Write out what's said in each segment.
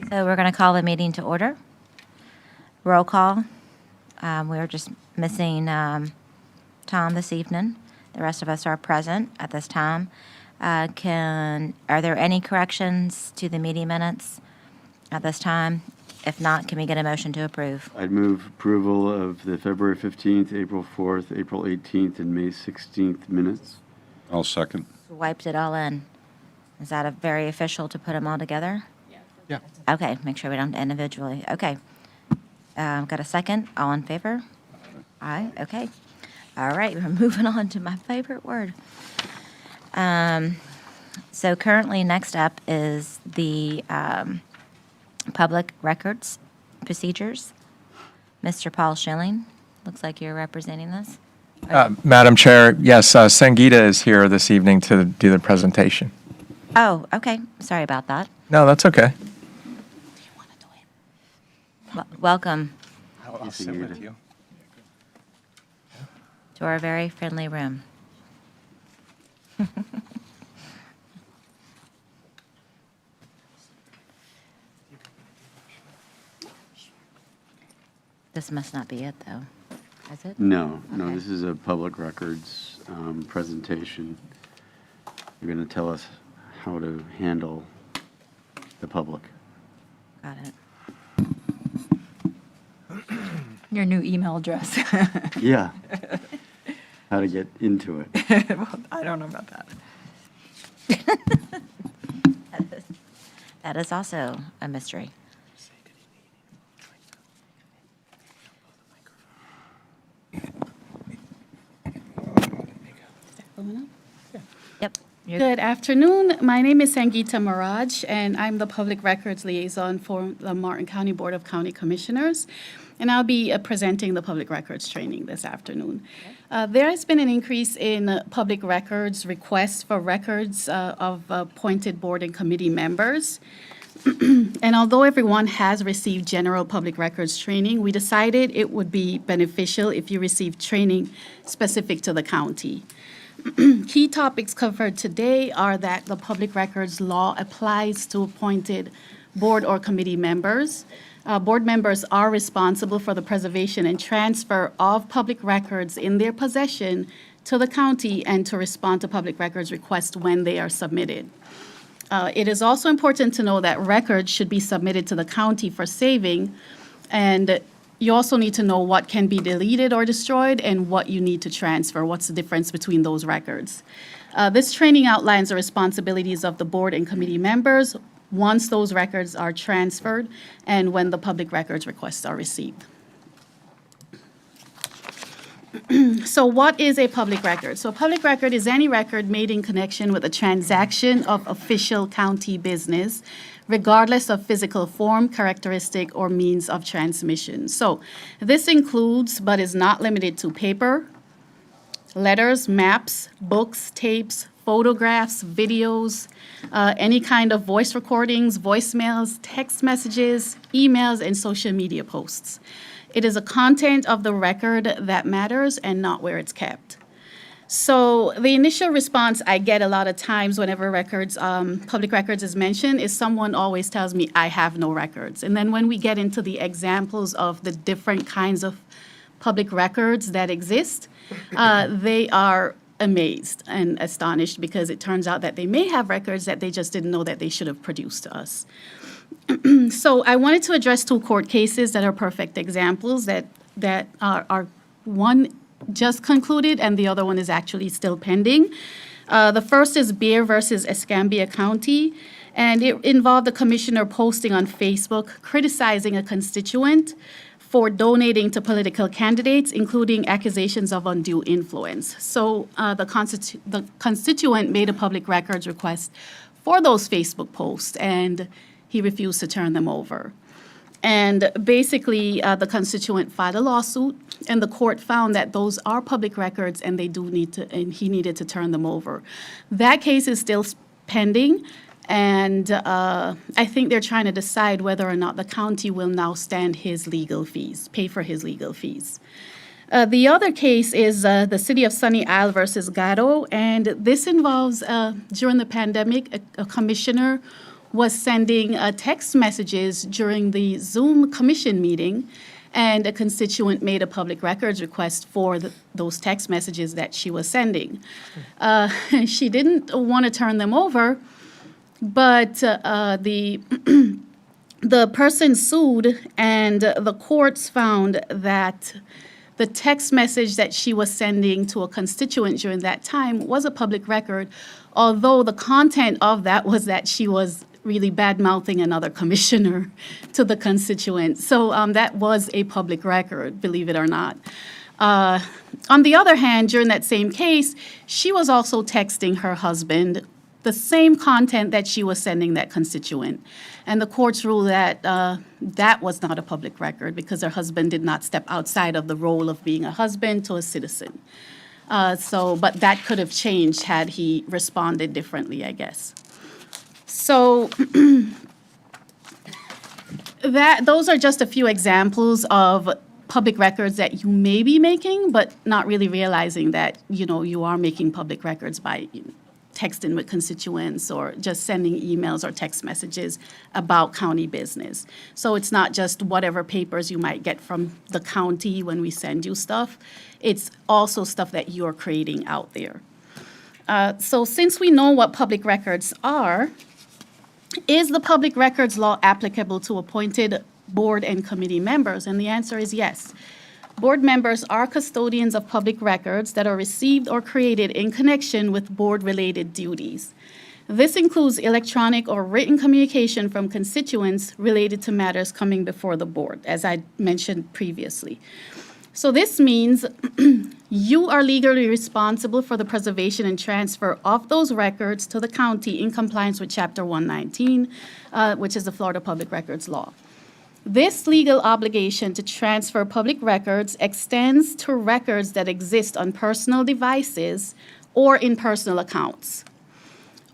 So we're going to call the meeting to order. Roll call. We're just missing Tom this evening. The rest of us are present at this time. Are there any corrections to the meeting minutes at this time? If not, can we get a motion to approve? I'd move approval of the February 15th, April 4th, April 18th, and May 16th minutes. I'll second. Wiped it all in. Is that very official to put them all together? Yeah. Okay, make sure we don't individually. Okay. Got a second? All in favor? Aye, okay. All right, we're moving on to my favorite word. So currently, next up is the public records procedures. Mr. Paul Schilling, looks like you're representing this. Madam Chair, yes, Sangeeta is here this evening to do the presentation. Oh, okay, sorry about that. No, that's okay. Welcome I'll sit with you. to our very friendly room. This must not be it, though, is it? No, Okay. this is a public records presentation. You're going to tell us how to handle the public. Got it. Your new email address. Yeah. How to get into it. Well, I don't know about that. That is also a mystery. Yep. you're- Good afternoon. My name is Sangeeta Maraj, and I'm the Public Records Liaison for the Martin County Board of County Commissioners. And I'll be presenting the public records training this afternoon. There has been an increase in public records requests for records of appointed board and committee members. And although everyone has received general public records training, we decided it would be beneficial if you received training specific to the county. Key topics covered today are that the public records law applies to appointed board or committee members. Board members are responsible for the preservation and transfer of public records in their possession to the county and to respond to public records requests when they are submitted. It is also important to know that records should be submitted to the county for saving, and you also need to know what can be deleted or destroyed and what you need to transfer. What's the difference between those records? This training outlines the responsibilities of the board and committee members once those records are transferred and when the public records requests are received. So what is a public record? So a public record is any record made in connection with a transaction of official county business, regardless of physical form, characteristic, or means of transmission. So this includes, but is not limited to, paper, letters, maps, books, tapes, photographs, videos, any kind of voice recordings, voicemails, text messages, emails, and social media posts. It is the content of the record that matters and not where it's kept. So the initial response I get a lot of times whenever records, public records is mentioned is someone always tells me, I have no records. And then when we get into the examples of the different kinds of public records that exist, they are amazed and astonished because it turns out that they may have records that they just didn't know that they should have produced to us. So I wanted to address two court cases that are perfect examples that are one just concluded and the other one is actually still pending. The first is Beer versus Escambia County, and it involved a commissioner posting on Facebook criticizing a constituent for donating to political candidates, including accusations of undue influence. So the constituent made a public records request for those Facebook posts, and he refused to turn them over. And basically, the constituent filed a lawsuit, and the court found that those are public records, and he needed to turn them over. That case is still pending, and I think they're trying to decide whether or not the county will now stand his legal fees, pay for his legal fees. The other case is the City of Sunny Isle versus Gatto, and this involves, during the pandemic, a commissioner was sending text messages during the Zoom commission meeting, and a constituent made a public records request for those text messages that she was sending. She didn't want to turn them over, but the the person sued, and the courts found that the text message that she was sending to a constituent during that time was a public record, although the content of that was that she was really bad-mouthing another commissioner to the constituent. So that was a public record, believe it or not. On the other hand, during that same case, she was also texting her husband the same content that she was sending that constituent. And the courts ruled that that was not a public record because her husband did not step outside of the role of being a husband to a citizen. But that could have changed had he responded differently, I guess. So those are just a few examples of public records that you may be making, but not really realizing that, you are making public records by texting with constituents or just sending emails or text messages about county business. So it's not just whatever papers you might get from the county when we send you stuff. It's also stuff that you're creating out there. So since we know what public records are, is the public records law applicable to appointed board and committee members? And the answer is yes. Board members are custodians of public records that are received or created in connection with board-related duties. This includes electronic or written communication from constituents related to matters coming before the board, as I mentioned previously. So this means you are legally responsible for the preservation and transfer of those records to the county in compliance with Chapter 119, which is the Florida Public Records Law. This legal obligation to transfer public records extends to records that exist on personal devices or in personal accounts.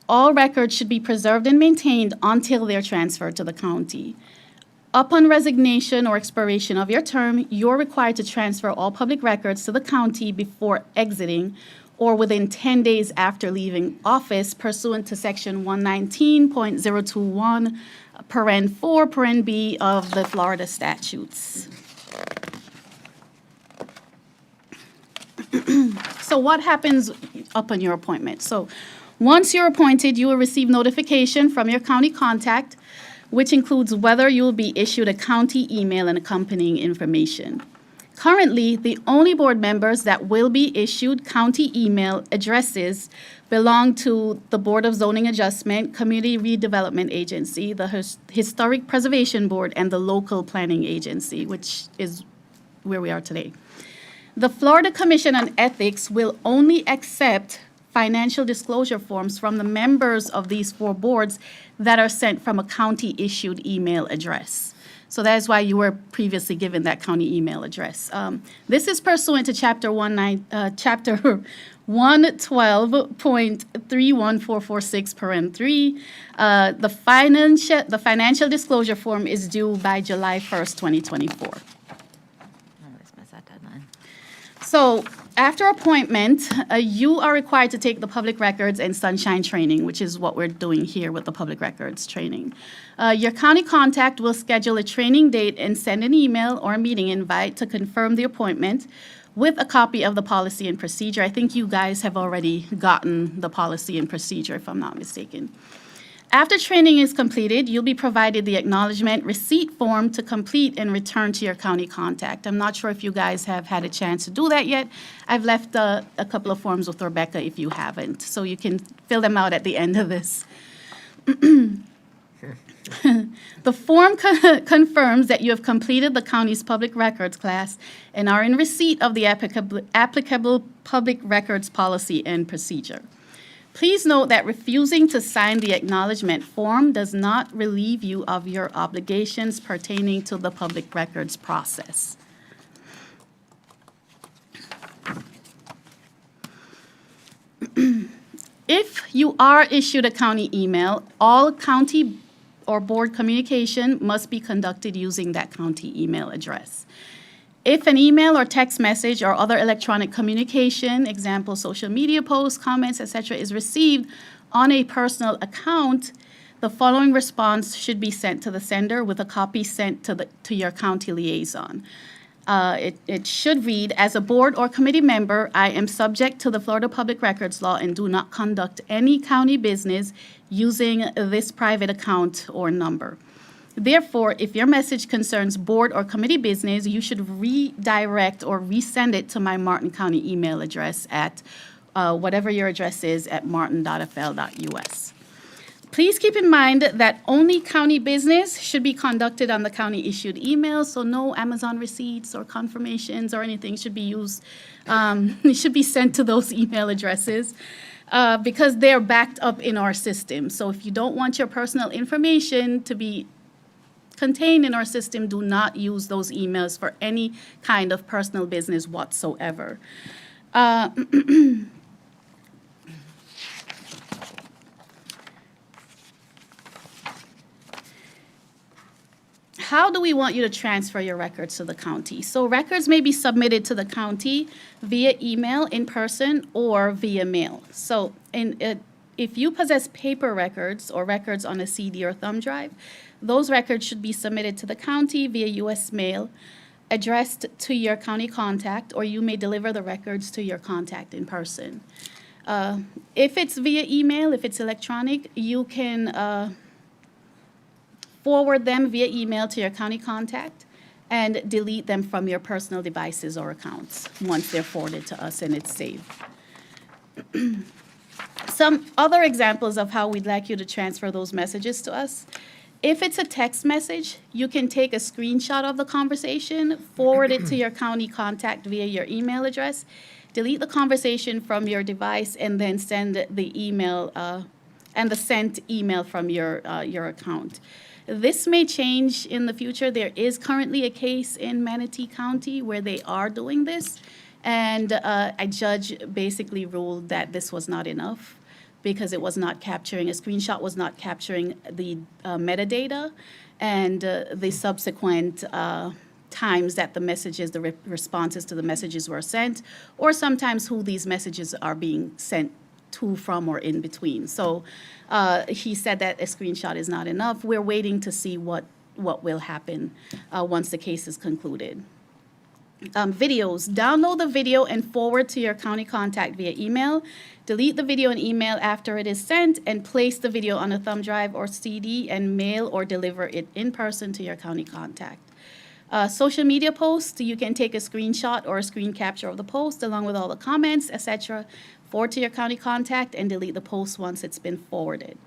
All records should be preserved and maintained until they're transferred to the county. Upon resignation or expiration of your term, you're required to transfer all public records to the county before exiting or within 10 days after leaving office pursuant to Section 119.021, paren 4, paren B of the Florida statutes. So what happens upon your appointment? So once you're appointed, you will receive notification from your county contact, which includes whether you will be issued a county email and accompanying information. Currently, the only board members that will be issued county email addresses belong to the Board of Zoning Adjustment, Community Redevelopment Agency, the Historic Preservation Board, and the Local Planning Agency, which is where we are today. The Florida Commission on Ethics will only accept financial disclosure forms from the members of these four boards that are sent from a county-issued email address. So that is why you were previously given that county email address. This is pursuant to Chapter 112.31446, paren 3. The financial disclosure form is due by July 1st, 2024. I always miss that deadline. So after appointment, you are required to take the public records and sunshine training, which is what we're doing here with the public records training. Your county contact will schedule a training date and send an email or a meeting invite to confirm the appointment with a copy of the policy and procedure. I think you guys have already gotten the policy and procedure, if I'm not mistaken. After training is completed, you'll be provided the acknowledgement receipt form to complete and return to your county contact. I'm not sure if you guys have had a chance to do that yet. I've left a couple of forms with Rebecca if you haven't, so you can fill them out at the end of this. The form confirms that you have completed the county's public records class and are in receipt of the applicable public records policy and procedure. Please note that refusing to sign the acknowledgement form does not relieve you of your obligations pertaining to the public records process. If you are issued a county email, all county or board communication must be conducted using that county email address. If an email or text message or other electronic communication, example, social media posts, comments, etc., is received on a personal account, The following response should be sent to the sender with a copy sent to your county liaison. It should read, as a board or committee member, I am subject to the Florida Public Records Law and do not conduct any county business using this private account or number. Therefore, if your message concerns board or committee business, you should redirect or resend it to my Martin County email address at whatever your address is at martin.fl.us. Please keep in mind that only county business should be conducted on the county-issued email, so no Amazon receipts or confirmations or anything should be used, it should be sent to those email addresses because they're backed up in our system. So if you don't want your personal information to be contained in our system, do not use those emails for any kind of personal business whatsoever. How do we want you to transfer your records to the county? So records may be submitted to the county via email, in person, or via mail. So if you possess paper records or records on a CD or thumb drive, those records should be submitted to the county via U.S. mail, addressed to your county contact, or you may deliver the records to your contact in person. If it's via email, if it's electronic, you can forward them via email to your county contact and delete them from your personal devices or accounts once they're forwarded to us and it's saved. Some other examples of how we'd like you to transfer those messages to us. If it's a text message, you can take a screenshot of the conversation, forward it to your county contact via your email address, delete the conversation from your device, and then send the email and the sent email from your account. This may change in the future. There is currently a case in Manatee County where they are doing this, and a judge basically ruled that this was not enough because it was not capturing, a screenshot was not capturing the metadata and the subsequent times that the messages, the responses to the messages were sent, or sometimes who these messages are being sent to, from, or in between. So he said that a screenshot is not enough. We're waiting to see what will happen once the case is concluded. Videos. Download the video and forward to your county contact via email. Delete the video and email after it is sent, and place the video on a thumb drive or CD and mail or deliver it in person to your county contact. Social media posts, you can take a screenshot or a screen capture of the post along with all the comments, etc., forward to your county contact and delete the post once it's been forwarded.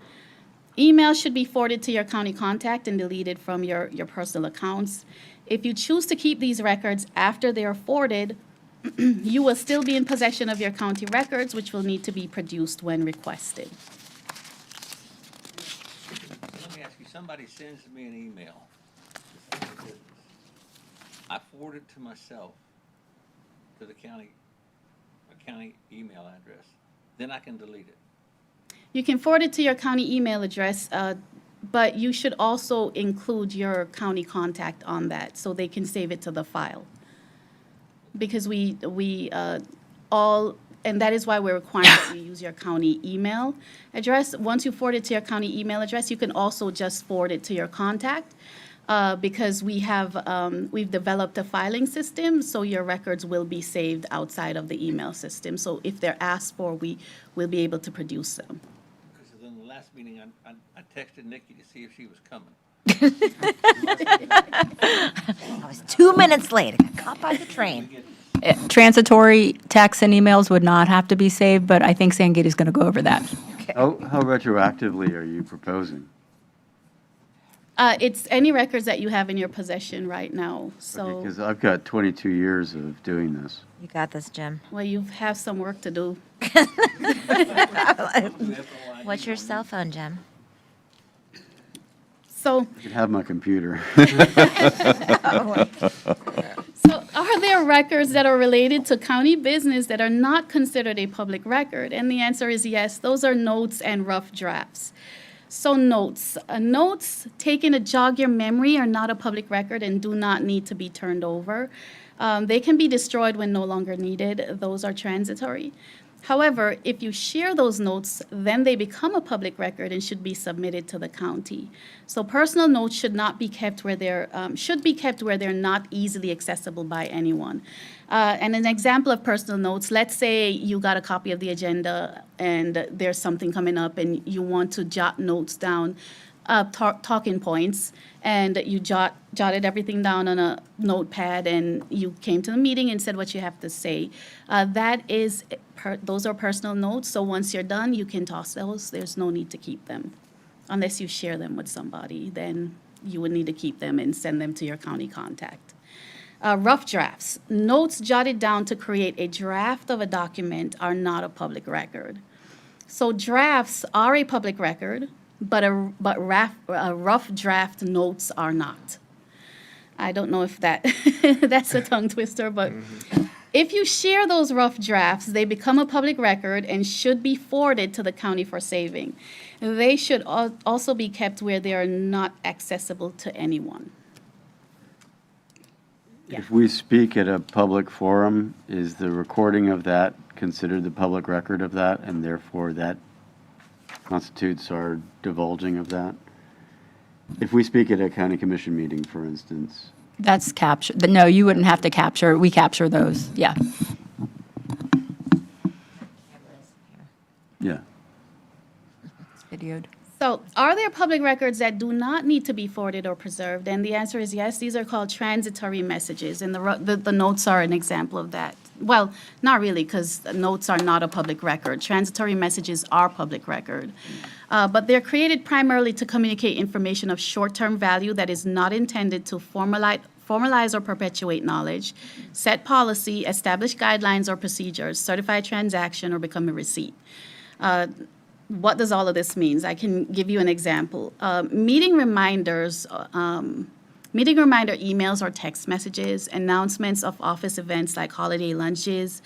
Email should be forwarded to your county contact and deleted from your personal accounts. If you choose to keep these records after they are forwarded, you will still be in possession of your county records, which will need to be produced when requested. Let me ask you, somebody sends me an email. I forward it to myself, to the county email address. Then I can delete it. You can forward it to your county email address, but you should also include your county contact on that so they can save it to the file. Because we all, and that is why we're requiring that you use your county email address. Once you forward it to your county email address, you can also just forward it to your contact because we've developed a filing system, so your records will be saved outside of the email system. So if they're asked for, we will be able to produce them. Because in the last meeting, I texted Nikki to see if she was coming. I was 2 minutes late. I got caught by the train. Transitory texts and emails would not have to be saved, but I think Sangita's going to go over that. How retroactively are you proposing? It's any records that you have in your possession right now. So, Because I've got 22 years of doing this. You got this, Jim. well, you have some work to do. What's your cell phone, Jim? So, I can have my computer. So are there records that are related to county business that are not considered a public record? And the answer is yes. Those are notes and rough drafts. So notes. Notes taken to jog your memory are not a public record and do not need to be turned over. They can be destroyed when no longer needed. Those are transitory. However, if you share those notes, then they become a public record and should be submitted to the county. So personal notes should not be kept where they're not easily accessible by anyone. And an example of personal notes, let's say you got a copy of the agenda and there's something coming up and you want to jot notes down, talking points, and you jotted everything down on a notepad and you came to the meeting and said what you have to say. Those are personal notes, so once you're done, you can toss those. There's no need to keep them. Unless you share them with somebody, then you would need to keep them and send them to your county contact. Rough drafts. Notes jotted down to create a draft of a document are not a public record. So drafts are a public record, but rough draft notes are not. I don't know if that's a tongue twister, but if you share those rough drafts, they become a public record and should be forwarded to the county for saving. They should also be kept where they are not accessible to anyone. Yeah. If we speak at a public forum, is the recording of that considered the public record of that, and therefore that constitutes our divulging of that? If we speak at a county commission meeting, for instance, That's captured. No, you wouldn't have to capture. We capture those. Yeah. yeah. It's videoed. So are there public records that do not need to be forwarded or preserved? And the answer is yes. These are called transitory messages, and the notes are an example of that. Well, not really, because notes are not a public record. Transitory messages are public record. But they're created primarily to communicate information of short-term value that is not intended to formalize or perpetuate knowledge, set policy, establish guidelines or procedures, certify a transaction, or become a receipt. What does all of this mean? I can give you an example. Meeting reminder emails or text messages, announcements of office events like holiday lunches,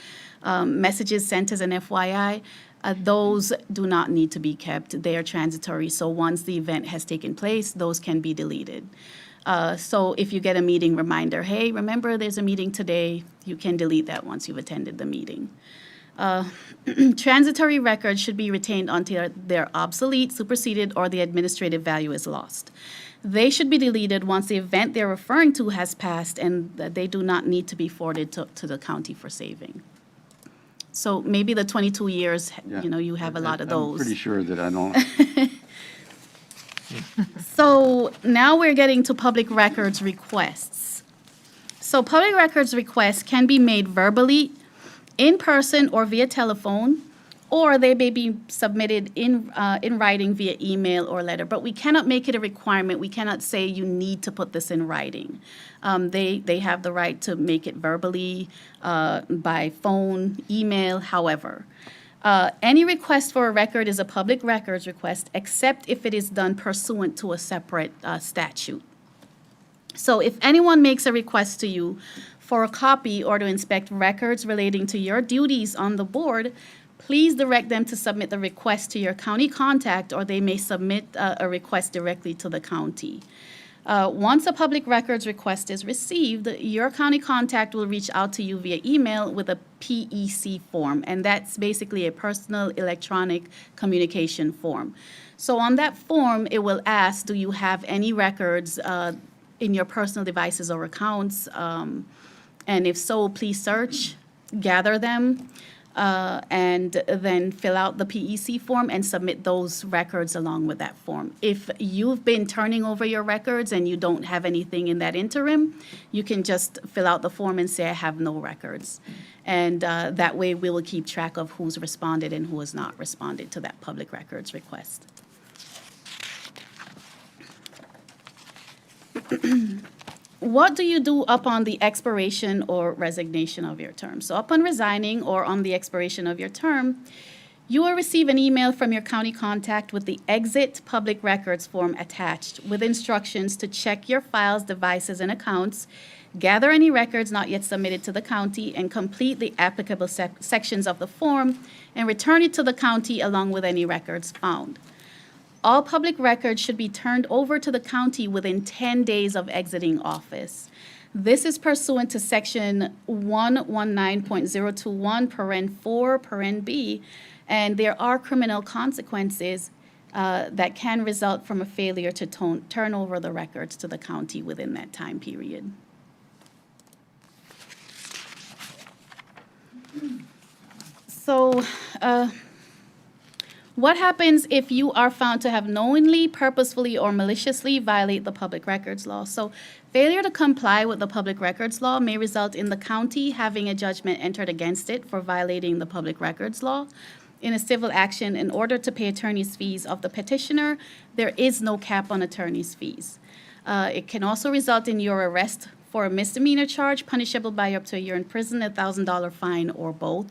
messages sent as an FYI, those do not need to be kept. They are transitory. So once the event has taken place, those can be deleted. So if you get a meeting reminder, hey, remember there's a meeting today, you can delete that once you've attended the meeting. Transitory records should be retained until they're obsolete, superseded, or the administrative value is lost. They should be deleted once the event they're referring to has passed, and they do not need to be forwarded to the county for saving. So maybe the 22 years, Yeah. You have a lot of those. I'm pretty sure that I don't. So now we're getting to public records requests. So public records requests can be made verbally, in person, or via telephone, or they may be submitted in writing via email or letter. But we cannot make it a requirement. We cannot say you need to put this in writing. They have the right to make it verbally, by phone, email, however. Any request for a record is a public records request, except if it is done pursuant to a separate statute. So if anyone makes a request to you for a copy or to inspect records relating to your duties on the board, please direct them to submit the request to your county contact, or they may submit a request directly to the county. Once a public records request is received, your county contact will reach out to you via email with a PEC form, and that's basically a personal electronic communication form. So on that form, it will ask, do you have any records in your personal devices or accounts? And if so, please search, gather them, and then fill out the PEC form and submit those records along with that form. If you've been turning over your records and you don't have anything in that interim, you can just fill out the form and say, I have no records. And that way we will keep track of who's responded and who has not responded to that public records request. What do you do upon the expiration or resignation of your term? So upon resigning or on the expiration of your term, you will receive an email from your county contact with the exit public records form attached with instructions to check your files, devices, and accounts, gather any records not yet submitted to the county, and complete the applicable sections of the form and return it to the county along with any records found. All public records should be turned over to the county within 10 days of exiting office. This is pursuant to Section 119.021, paren 4, paren B, and there are criminal consequences that can result from a failure to turn over the records to the county within that time period. So, what happens if you are found to have knowingly, purposefully, or maliciously violate the public records law? So failure to comply with the public records law may result in the county having a judgment entered against it for violating the public records law. In a civil action, in order to pay attorney's fees of the petitioner, there is no cap on attorney's fees. It can also result in your arrest for a misdemeanor charge, punishable by up to a year in prison, $1,000 fine, or both.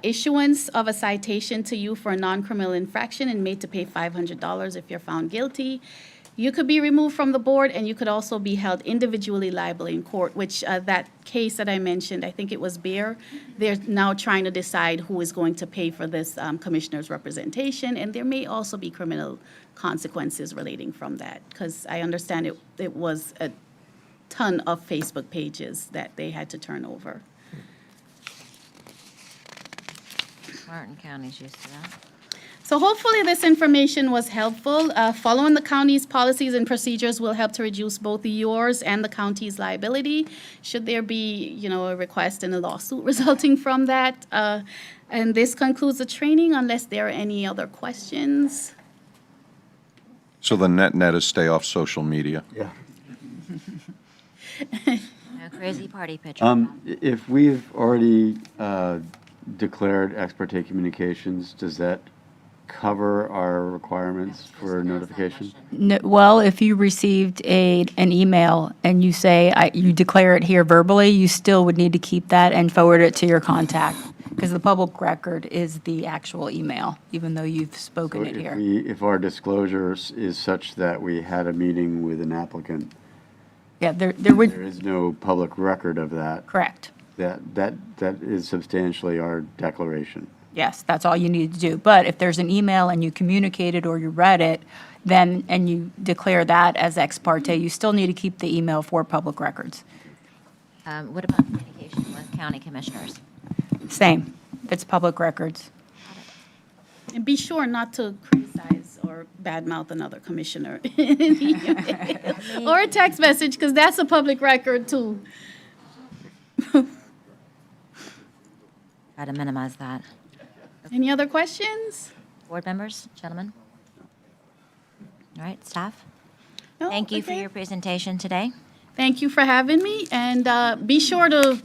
Issuance of a citation to you for a non-criminal infraction and made to pay $500 if you're found guilty. You could be removed from the board, and you could also be held individually liable in court, which that case that I mentioned, I think it was Beer, they're now trying to decide who is going to pay for this commissioner's representation, and there may also be criminal consequences relating from that, because I understand it was a ton of Facebook pages that they had to turn over. Martin County's used to that. So hopefully this information was helpful. Following the county's policies and procedures will help to reduce both yours and the county's liability, should there be, a request and a lawsuit resulting from that. And this concludes the training, unless there are any other questions. So the net is stay off social media. Yeah. No crazy party picture. If we've already declared ex parte communications, does that cover our requirements for notification? No, well, if you received an email and you say, you declare it here verbally, you still would need to keep that and forward it to your contact, because the public record is the actual email, even though you've spoken So it here. if our disclosure is such that we had a meeting with an applicant, Yeah, there there would, is no public record of that, correct. that is substantially our declaration. Yes, that's all you need to do. But if there's an email and you communicated or you read it, then, and you declare that as ex parte, you still need to keep the email for public records. What about communication with county commissioners? Same, it's public records. And be sure not to criticize or badmouth another commissioner. Or a text message, because that's a public record too. Try to minimize that. Any other questions? Board members, gentlemen? All right, staff? No? Thank you for Okay. your presentation today. Thank you for having me, and be sure to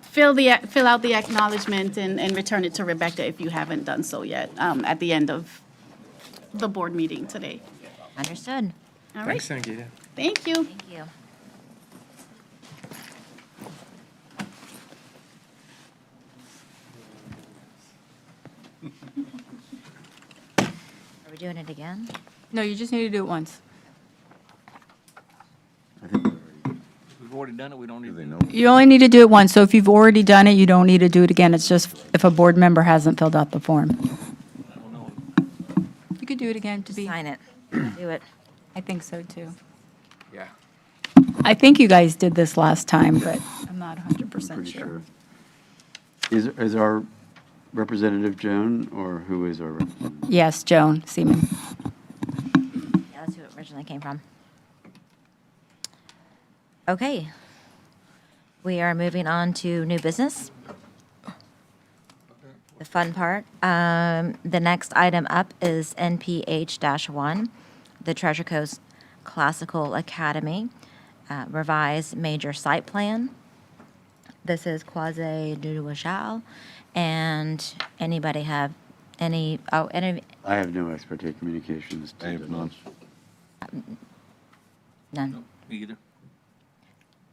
fill out the acknowledgement and return it to Rebecca if you haven't done so yet, at the end of the board meeting today. Understood. All right, Thanks, Sangeeta. thank you. Thank you. Are we doing it again? No, you just need to do it once. We've already done it, we don't need Do they to. know? You only need to do it once, so if you've already done it, you don't need to do it again. It's just if a board member hasn't filled out the form. I don't know. You could do it again to be, Sign it. Do it. I think so too. Yeah. I think you guys did this last time, but I'm not 100% Pretty sure. sure. Is our representative Joan, or who is our representative? Yes, Joan Seaman. Yeah, that's who it originally came from. Okay. We are moving on to new business. The fun part. The next item up is NPH-1, the Treasure Coast Classical Academy revised major site plan. This is Quasi Duduachal. And anybody have any, any, I have no ex parte communications. to I have none. none. Me either.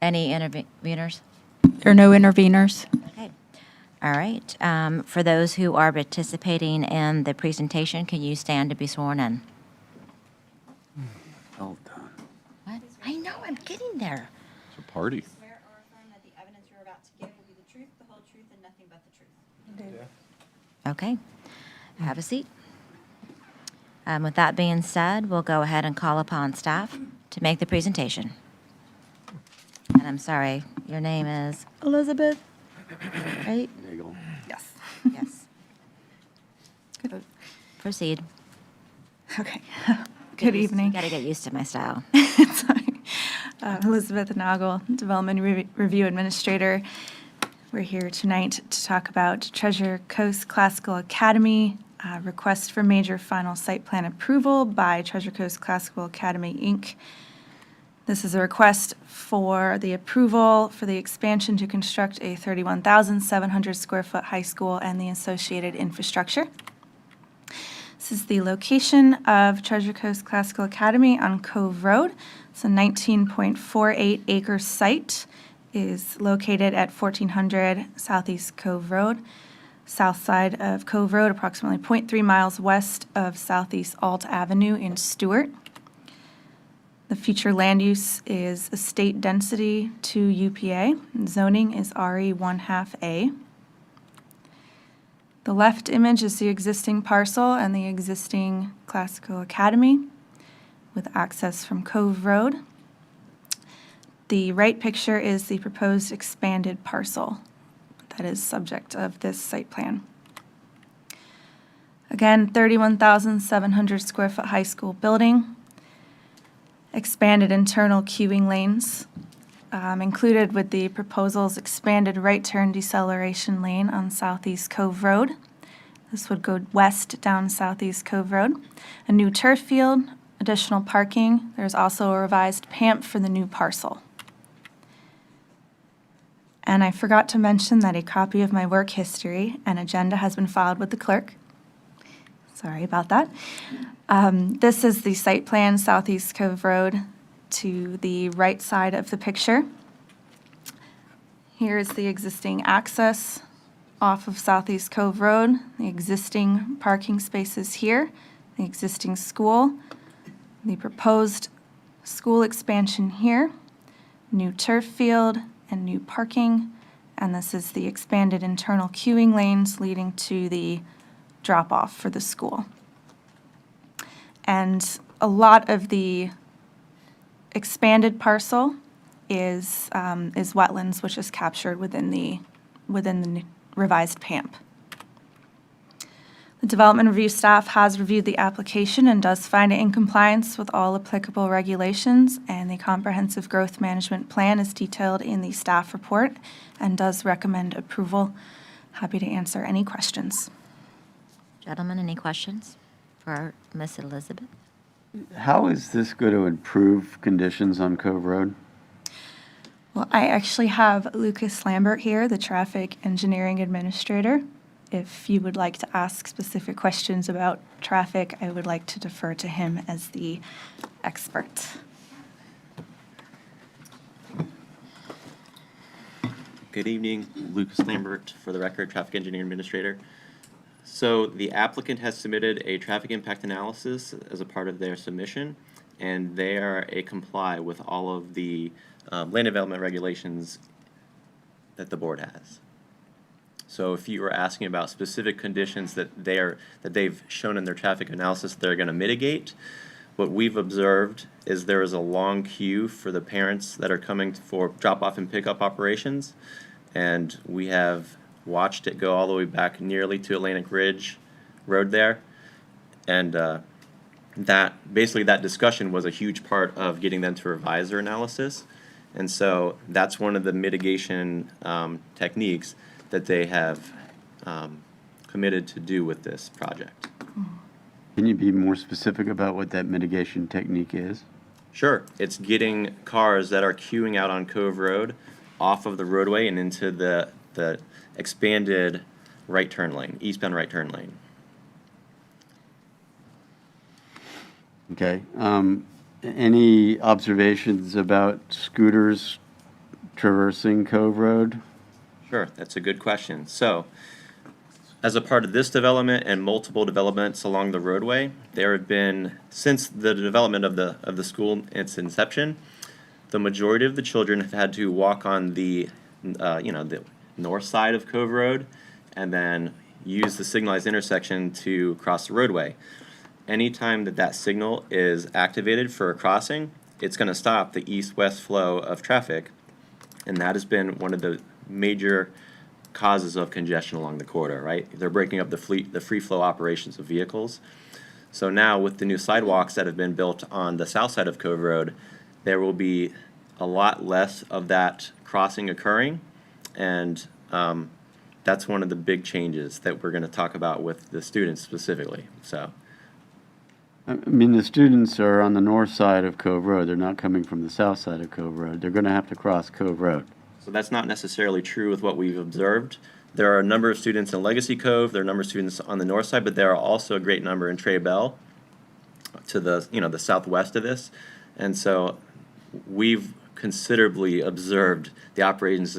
Any interveners? There are no interveners. Okay. All right. For those who are participating in the presentation, can you stand to be sworn in? Well done. What? I know, I'm getting there. It's a party. Swear or affirm that the evidence you're about to give will be the truth, the whole truth, and nothing but the truth. Okay. Have a seat. With that being said, we'll go ahead and call upon staff to make the presentation. And I'm sorry, your name is Elizabeth, right? Nagel. Yes. Yes. Proceed. Okay. Good evening. Got to get used to my style. Sorry. Elizabeth Nagel, Development Review Administrator. We're here tonight to talk about Treasure Coast Classical Academy, request for major final site plan approval by Treasure Coast Classical Academy, Inc. This is a request for the approval for the expansion to construct a 31,700 square foot high school and the associated infrastructure. This is the location of Treasure Coast Classical Academy on Cove Road. It's a 19.48 acre site, is located at 1400 Southeast Cove Road, south side of Cove Road, approximately 0.3 miles west of Southeast Alt Avenue in Stewart. The future land use is estate density to UPA. Zoning is RE 1/2A. The left image is the existing parcel and the existing Classical Academy with access from Cove Road. The right picture is the proposed expanded parcel that is subject of this site plan. Again, 31,700 square foot high school building, expanded internal queuing lanes, included with the proposal's expanded right turn deceleration lane on Southeast Cove Road. This would go west down Southeast Cove Road. A new turf field, additional parking. There's also a revised PAMP for the new parcel. And I forgot to mention that a copy of my work history and agenda has been filed with the clerk. Sorry about that. This is the site plan, Southeast Cove Road, to the right side of the picture. Here is the existing access off of Southeast Cove Road, the existing parking spaces here, the existing school, the proposed school expansion here, new turf field, and new parking. And this is the expanded internal queuing lanes leading to the drop-off for the school. And a lot of the expanded parcel is wetlands, which is captured within the revised PAMP. The Development Review staff has reviewed the application and does find it in compliance with all applicable regulations, and the Comprehensive Growth Management Plan is detailed in the staff report and does recommend approval. Happy to answer any questions. Gentlemen, any questions for Miss Elizabeth? How is this going to improve conditions on Cove Road? Well, I actually have Lucas Lambert here, the Traffic Engineering Administrator. If you would like to ask specific questions about traffic, I would like to defer to him as the expert. Good evening, Lucas Lambert, for the record, Traffic Engineer Administrator. So the applicant has submitted a traffic impact analysis as a part of their submission, and they are comply with all of the land development regulations that the board has. So if you were asking about specific conditions that they've shown in their traffic analysis they're going to mitigate, what we've observed is there is a long queue for the parents that are coming for drop-off and pickup operations, and we have watched it go all the way back nearly to Atlantic Ridge Road there, and that discussion was a huge part of getting them to revise their analysis, and so that's one of the mitigation techniques that they have committed to do with this project. Can you be more specific about what that mitigation technique is? Sure, it's getting cars that are queuing out on Cove Road off of the roadway and into the expanded right turn lane, eastbound right turn lane. Okay. Any observations about scooters traversing Cove Road? Sure, that's a good question. So, as a part of this development and multiple developments along the roadway, there have been, since the development of the school, its inception, the majority of the children have had to walk on the north side of Cove Road and then use the signalized intersection to cross the roadway. Anytime that signal is activated for a crossing, it's going to stop the east-west flow of traffic and that has been one of the major causes of congestion along the corridor, right? They're breaking up the free flow operations of vehicles. So now with the new sidewalks that have been built on the south side of Cove Road, there will be a lot less of that crossing occurring, and that's one of the big changes that we're going to talk about with the students specifically. So, I mean, the students are on the north side of Cove Road. They're not coming from the south side of Cove Road. They're going to have to cross Cove Road. so that's not necessarily true with what we've observed. There are a number of students in Legacy Cove. There are a number of students on the north side, but there are also a great number in Trey Bell to the the southwest of this, and so we've considerably observed the operations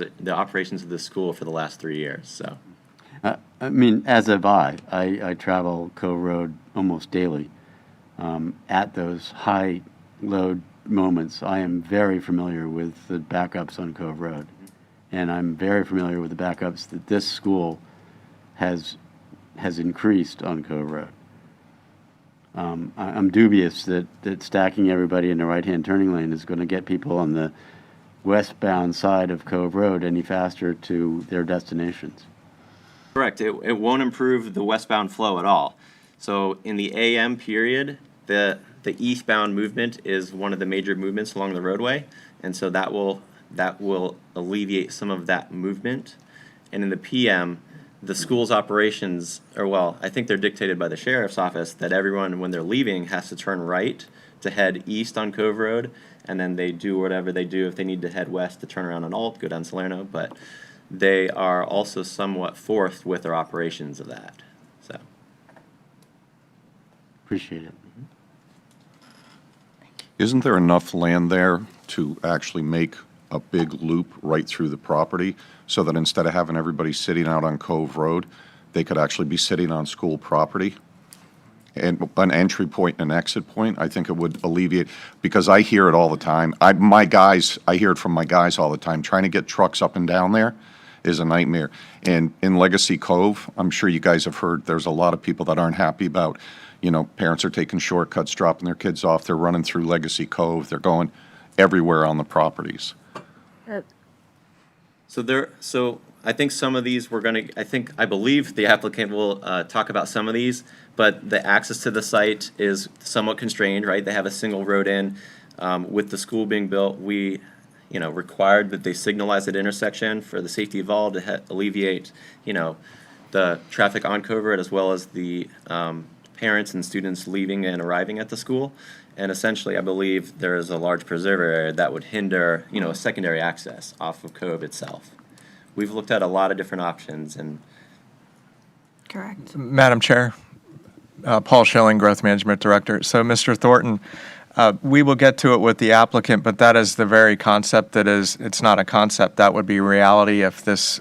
of this school for the last 3 years. So. I mean, as have I. I travel Cove Road almost daily. At those high load moments, I am very familiar with the backups on Cove Road. And I'm very familiar with the backups that this school has increased on Cove Road. I'm dubious that stacking everybody in the right-hand turning lane is going to get people on the westbound side of Cove Road any faster to their destinations. Correct. It won't improve the westbound flow at all. So in the AM period, the eastbound movement is one of the major movements along the roadway, and so that will alleviate some of that movement. And in the PM, the school's operations are, well, I think they're dictated by the sheriff's office that everyone, when they're leaving, has to turn right to head east on Cove Road, and then they do whatever they do if they need to head west to turn around on Alt, go down Salerno, but they are also somewhat forced with their operations of that. So, Appreciate it. Isn't there enough land there to actually make a big loop right through the property so that instead of having everybody sitting out on Cove Road, they could actually be sitting on school property? And an entry point and an exit point, I think it would alleviate, because I hear it all the time. I hear it from my guys all the time. Trying to get trucks up and down there is a nightmare. And in Legacy Cove, I'm sure you guys have heard, there's a lot of people that aren't happy about, parents are taking shortcuts, dropping their kids off, they're running through Legacy Cove, they're going everywhere on the properties. So I think some of these I believe the applicant will talk about some of these, but the access to the site is somewhat constrained, right? They have a single road in. With the school being built, we, required that they signalize that intersection for the safety of all to alleviate, the traffic on Cove Road as well as the parents and students leaving and arriving at the school. And essentially, I believe there is a large preserver area that would hinder, secondary access off of Cove itself. We've looked at a lot of different options, and Correct. Madam Chair, Paul Schilling, Growth Management Director. So, Mr. Thornton, we will get to it with the applicant, but that is the very concept it's not a concept. That would be reality if this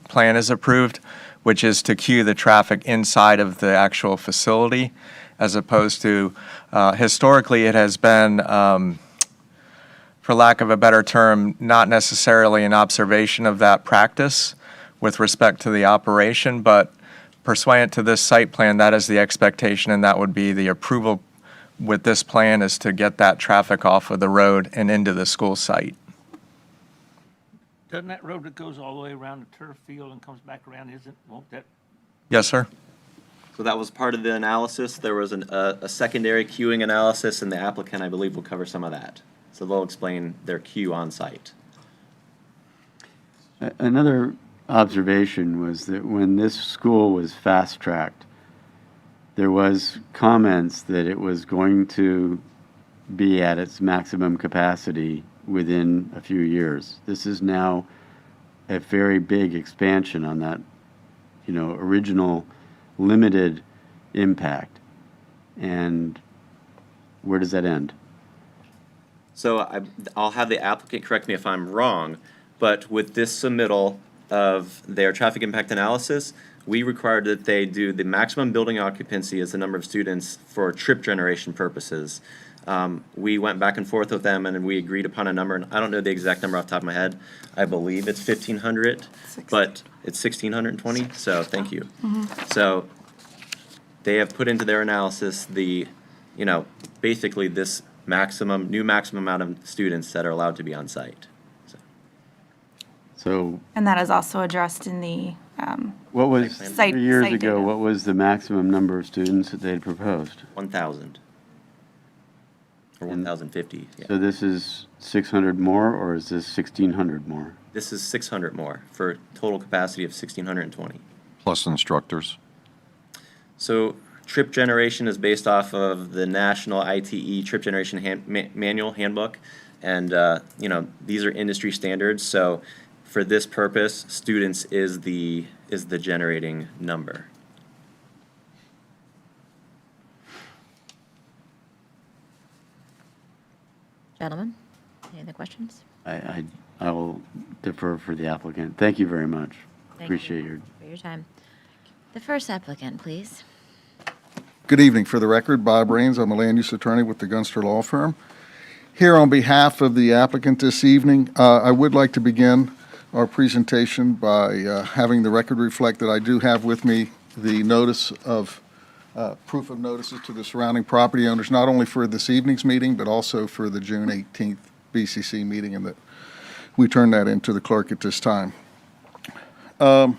plan is approved, which is to queue the traffic inside of the actual facility, as opposed to, historically, it has been, for lack of a better term, not necessarily an observation of that practice with respect to the operation, but pursuant to this site plan, that is the expectation, and that would be the approval with this plan, is to get that traffic off of the road and into the school site. Doesn't that road that goes all the way around the turf field and comes back around, won't that? Yes, sir? so that was part of the analysis. There was a secondary queuing analysis, and the applicant, I believe, will cover some of that. So they'll explain their queue on site. Another observation was that when this school was fast-tracked, there was comments that it was going to be at its maximum capacity within a few years. This is now a very big expansion on that, original limited impact. And where does that end? So I'll have the applicant correct me if I'm wrong, but with this submittal of their traffic impact analysis, we required that they do the maximum building occupancy as the number of students for trip generation purposes. We went back and forth with them, and we agreed upon a number, and I don't know the exact number off the top of my head. I believe it's 1,500, but it's 1,620, so thank you. So they have put into their analysis the, basically this new maximum amount of students that are allowed to be on site. So. So And that is also addressed in the, what was, Site- 3 years site ago, data. what was the maximum number of students that they'd proposed? 1,000. Or 1,050, yeah. So this is 600 more, or is this 1,600 more? This is 600 more for a total capacity of 1,620. Plus instructors. So trip generation is based off of the National ITE Trip Generation Manual Handbook. And, you know, these are industry standards. So for this purpose, students is the generating number. Gentlemen, any other questions? I will defer for the applicant. Thank you very much. Thank you Appreciate your, For your time. The first applicant, please. Good evening. For the record, Bob Rains. I'm a land use attorney with the Gunster Law Firm. Here on behalf of the applicant this evening, I would like to begin our presentation by having the record reflect that I do have with me the notice of, proof of notices to the surrounding property owners, not only for this evening's meeting, but also for the June 18th BCC meeting, and that we turn that into the clerk at this time. I'd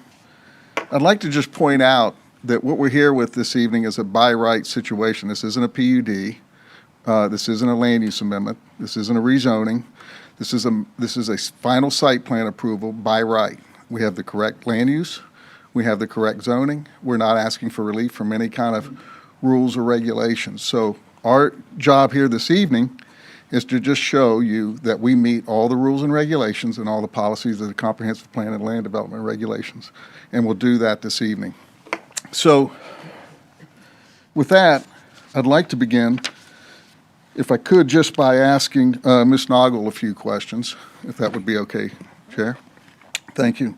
like to just point out that what we're here with this evening is a by right situation. This isn't a PUD. This isn't a land use amendment. This isn't a rezoning. This is a final site plan approval by right. We have the correct land use. We have the correct zoning. We're not asking for relief from any kind of rules or regulations. So our job here this evening is to just show you that we meet all the rules and regulations and all the policies of the comprehensive plan and land development regulations. And we'll do that this evening. So with that, I'd like to begin, if I could, just by asking Ms. Noggle a few questions, if that would be okay, Chair. Thank you.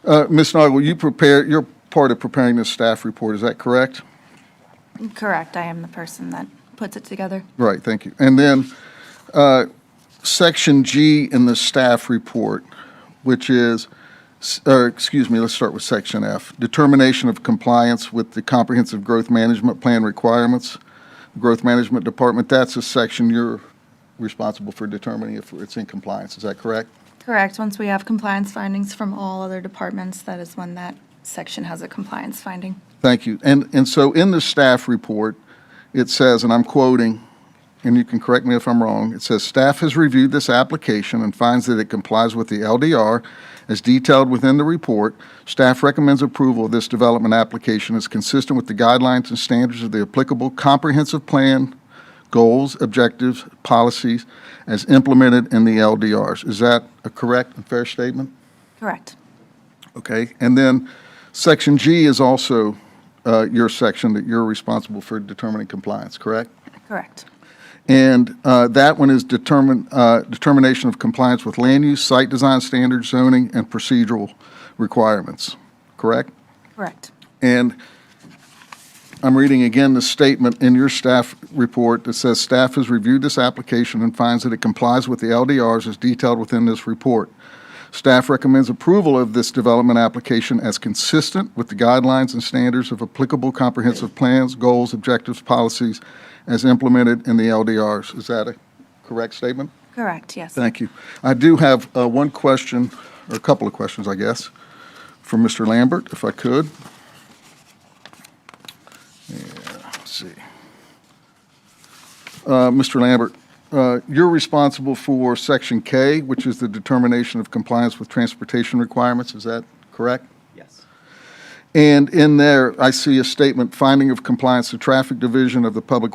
Ms. Noggle, you're part of preparing this staff report, is that correct? correct, I am the person that puts it together. Right, thank you. And then Section G in the staff report, which is, or excuse me, let's start with Section F. Determination of compliance with the Comprehensive Growth Management Plan requirements. Growth Management Department, that's a section you're responsible for determining if it's in compliance. Is that correct? Correct, once we have compliance findings from all other departments, that is when that section has a compliance finding. Thank you. And so in the staff report, it says, and I'm quoting, and you can correct me if I'm wrong, it says, "Staff has reviewed this application and finds that it complies with the LDR as detailed within the report. Staff recommends approval of this development application as consistent with the guidelines and standards of the applicable comprehensive plan, goals, objectives, policies as implemented in the LDRs." Is that a correct and fair statement? Correct. Okay. And then Section G is also your section that you're responsible for determining compliance, correct? Correct. And that one is determination of compliance with land use, site design standards, zoning, and procedural requirements, correct? Correct. And I'm reading again the statement in your staff report that says, "Staff has reviewed this application and finds that it complies with the LDRs as detailed within this report. Staff recommends approval of this development application as consistent with the guidelines and standards of applicable comprehensive plans, goals, objectives, policies as implemented in the LDRs." Is that a correct statement? Correct, yes. Thank you. I do have one question, or a couple of questions, I guess, for Mr. Lambert, if I could. Yeah, let's see. Mr. Lambert, you're responsible for Section K, which is the determination of compliance with transportation requirements. Is that correct? Yes. And in there, I see a statement, finding of compliance. The Traffic Division of the Public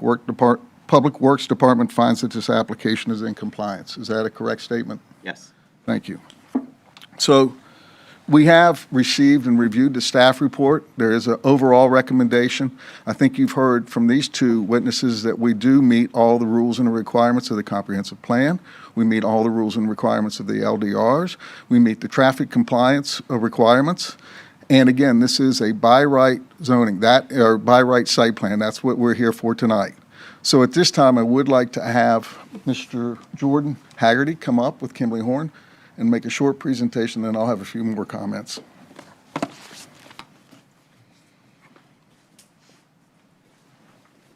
Works Department finds that this application is in compliance. Is that a correct statement? Yes. Thank you. So we have received and reviewed the staff report. There is an overall recommendation. I think you've heard from these two witnesses that we do meet all the rules and the requirements of the comprehensive plan. We meet all the rules and requirements of the LDRs. We meet the traffic compliance requirements. And again, this is a by right zoning, or by right site plan. That's what we're here for tonight. So at this time, I would like to have Mr. Jordan Haggerty come up with Kimberly Horn and make a short presentation, then I'll have a few more comments.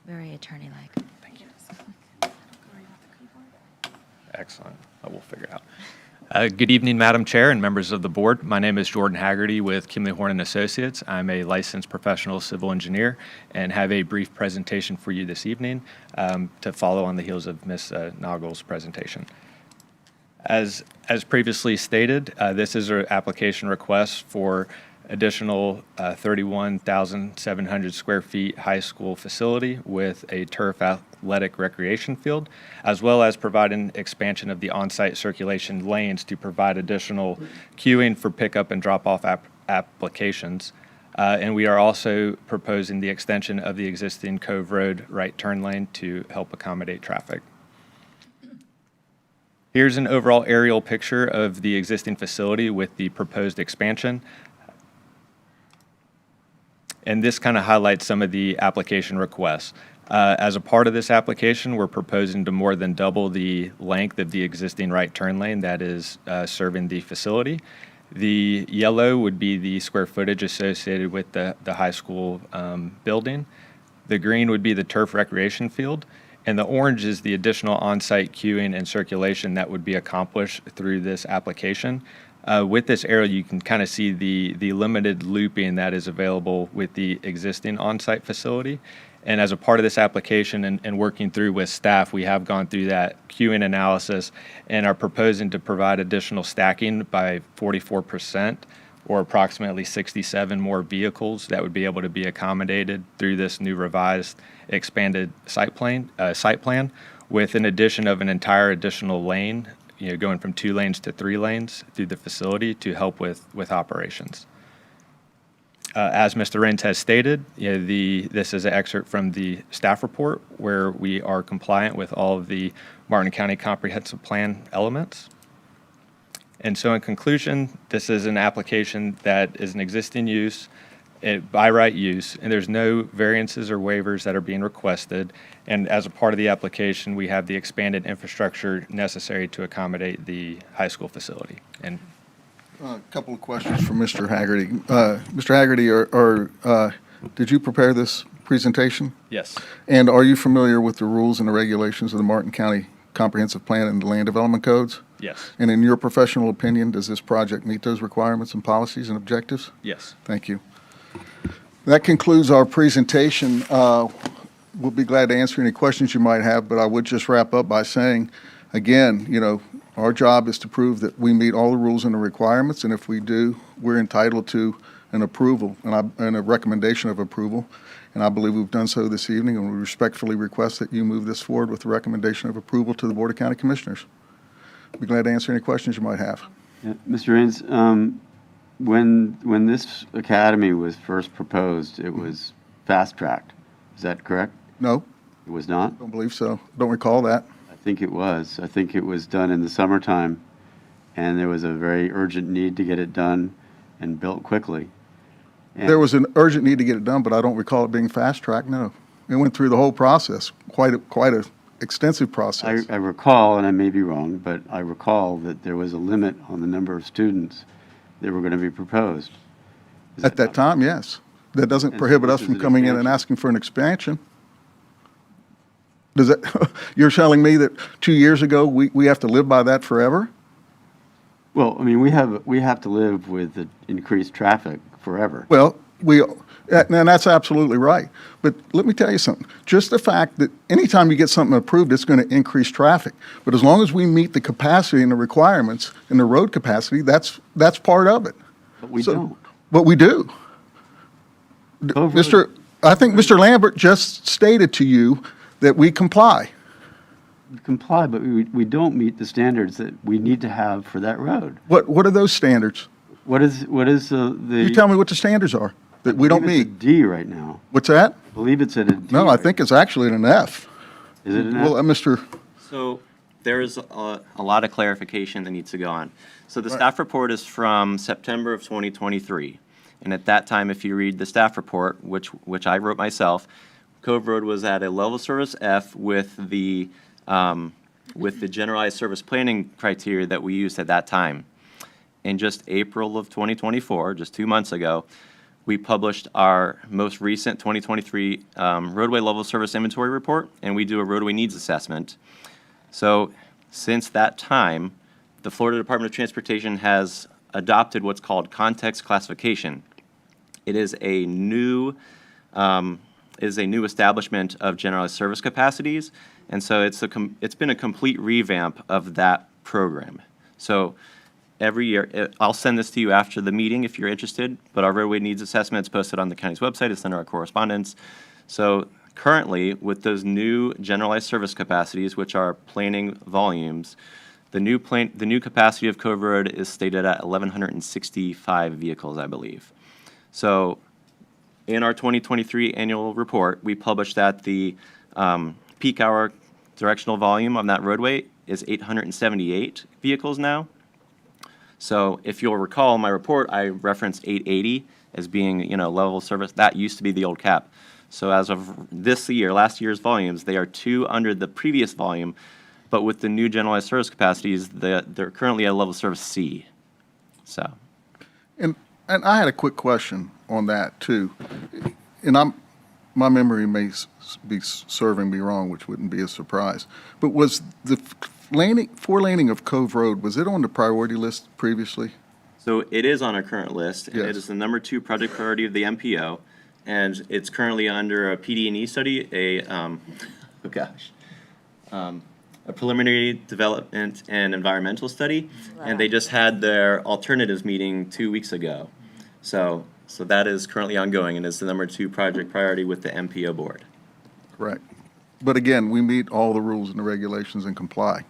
Very attorney-like. Excellent. we'll figure it out. Good evening, Madam Chair and members of the board. My name is Jordan Haggerty with Kimley Horn & Associates. I'm a licensed professional civil engineer and have a brief presentation for you this evening to follow on the heels of Ms. Nagel's presentation. As previously stated, this is an application request for additional 31,700 square feet high school facility with a turf athletic recreation field, as well as providing expansion of the on-site circulation lanes to provide additional queuing for pickup and drop-off applications. And we are also proposing the extension of the existing Cove Road right turn lane to help accommodate traffic. Here's an overall aerial picture of the existing facility with the proposed expansion. And this kind of highlights some of the application requests. As a part of this application, we're proposing to more than double the length of the existing right turn lane that is serving the facility. The yellow would be the square footage associated with the high school building. The green would be the turf recreation field. And the orange is the additional on-site queuing and circulation that would be accomplished through this application. With this arrow, you can kind of see the limited looping that is available with the existing on-site facility. And as a part of this application and working through with staff, we have gone through that queuing analysis and are proposing to provide additional stacking by 44%, or approximately 67 more vehicles that would be able to be accommodated through this new revised expanded site plan, with an addition of an entire additional lane, going from 2 lanes to 3 lanes through the facility to help with operations. As Mr. Renz has stated, this is an excerpt from the staff report where we are compliant with all of the Martin County Comprehensive Plan elements. And so in conclusion, this is an application that is an existing use, by right use, and there's no variances or waivers that are being requested. And as a part of the application, we have the expanded infrastructure necessary to accommodate the high school facility. And A couple of questions for Mr. Haggerty. Mr. Haggerty, did you prepare this presentation? yes, And are you familiar with the rules and the regulations of the Martin County Comprehensive Plan and the Land Development Codes? yes, And in your professional opinion, does this project meet those requirements and policies and objectives? yes. Thank you. That concludes our presentation. We'll be glad to answer any questions you might have, but I would just wrap up by saying, again, our job is to prove that we meet all the rules and the requirements, and if we do, we're entitled to an approval and a recommendation of approval. And I believe we've done so this evening, and we respectfully request that you move this forward with the recommendation of approval to the Board of County Commissioners. Be glad to answer any questions you might have. Yeah, Mr. Renz, when this academy was first proposed, it was fast-tracked. Is that correct? No, It was not? don't believe so. Don't recall that. I think it was. I think it was done in the summertime, and there was a very urgent need to get it done and built quickly. And There was an urgent need to get it done, but I don't recall it being fast-tracked, no. It went through the whole process, quite a extensive process. I recall, and I may be wrong, but I recall that there was a limit on the number of students that were going to be proposed. Is At that time, yes. That doesn't And prohibit us this from is an coming in and expansion. asking for an expansion. Does that, you're telling me that 2 years ago, we have to live by that forever? Well, I mean, we have to live with the increased traffic forever. Well, and that's absolutely right. But let me tell you something. Just the fact that anytime you get something approved, it's going to increase traffic. But as long as we meet the capacity and the requirements and the road capacity, that's part of it. But we So- don't. But we do. Cove Road- I think Mr. Lambert just stated to you that we comply. Comply, but we don't meet the standards that we need to have for that road. What are those standards? What is the? You tell me what the standards are that we don't I believe meet. it's a D right now. What's that? I believe it's at a D. No, I right think it's actually an F. now. Is it an F? Well, Mr. So there is a lot of clarification that needs to go on. So the staff report is from September of 2023. And at that time, if you read the staff report, which I wrote myself, Cove Road was at a level service F with the generalized service planning criteria that we used at that time. In just April of 2024, just 2 months ago, we published our most recent 2023 roadway level service inventory report, and we do a roadway needs assessment. So Since that time, the Florida Department of Transportation has adopted what's called context classification. It is a new establishment of generalized service capacities, and so it's been a complete revamp of that program. So every year, I'll send this to you after the meeting if you're interested, but our roadway needs assessment is posted on the county's website. It's under our correspondence. So currently, with those new generalized service capacities, which are planning volumes, the new capacity of Cove Road is stated at 1,165 vehicles, I believe. So in our 2023 annual report, we published that the peak hour directional volume on that roadway is 878 vehicles now. So if you'll recall in my report, I referenced 880 as being, level of service. That used to be the old cap. So as of last year's volumes, they are 2 under the previous volume, but with the new generalized service capacities, they're currently at level service C. So. And I had a quick question on that too. And my memory may be serving me wrong, which wouldn't be a surprise. But was the four-laning of Cove Road, was it on the priority list previously? So it is on our current list, and Yes. it is the number 2 project priority of the MPO, and it's currently under a PD&E study, a preliminary development and environmental study, and they just had their alternatives meeting 2 weeks ago. So that is currently ongoing, and it's the number 2 project priority with the MPO board. Correct. But again, we meet all the rules and the regulations and comply.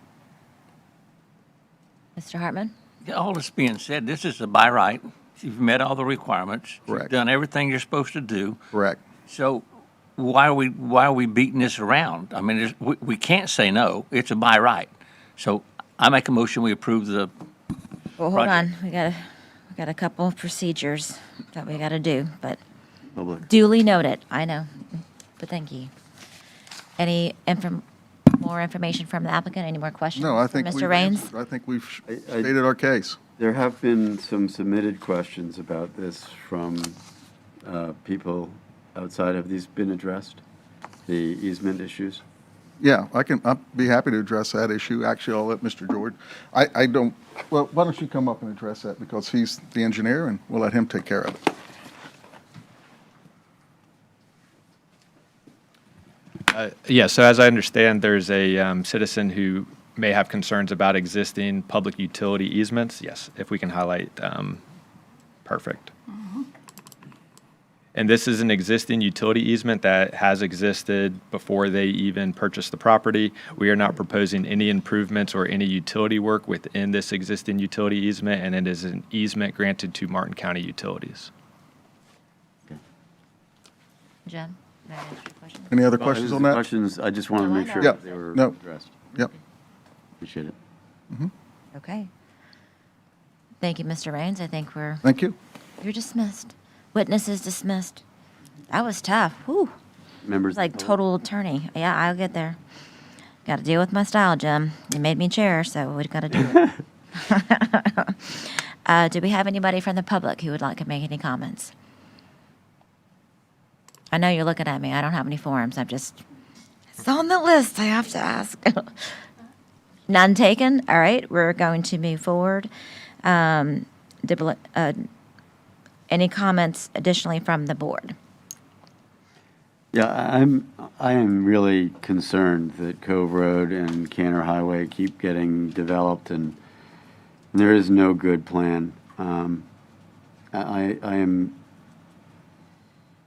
Mr. Hartman? All this being said, this is a by right. You've met all the requirements. Correct. You've done everything you're supposed to do. Correct. So why are we beating this around? I mean, we can't say no. It's a by right. So I make a motion, we approve the Well, hold project. on. We got a couple of procedures that we got to do, but Public. duly noted. I know, but thank you. Any more information from the applicant? Any more questions? No, I for think Mr. we've Raines? answered- I think we've I- stated our case. There have been some submitted questions about this from people outside. Have these been addressed? The easement issues? Yeah, I'd be happy to address that issue. Actually, I'll let Mr. George, I don't, well, why don't you come up and address that because he's the engineer and we'll let him take care of it. Yeah, so as I understand, there's a citizen who may have concerns about existing public utility easements. Yes, if we can highlight, perfect. And this is an existing utility easement that has existed before they even purchased the property. We are not proposing any improvements or any utility work within this existing utility easement, and it is an easement granted to Martin County Utilities. Jen, may I answer your question? Any other Well, questions those on are that? Questions, I just want to No, I make know. sure Yeah, that they were no. addressed. Yep. Appreciate it. Okay. Thank you, Mr. Raines. I think Thank you. you're dismissed. Witnesses dismissed. That was tough. Whew. Members. It's like total attorney. Yeah, I'll get there. Got to deal with my style, Jim. You made me chair, so we got to do it. Do we have anybody from the public who would like to make any comments? I know you're looking at me. I don't have any forms. It's on the list. I have to ask. None taken? All right, we're going to move forward. Any comments additionally from the board? Yeah, I am really concerned that Cove Road and Canner Highway keep getting developed and there is no good plan. I am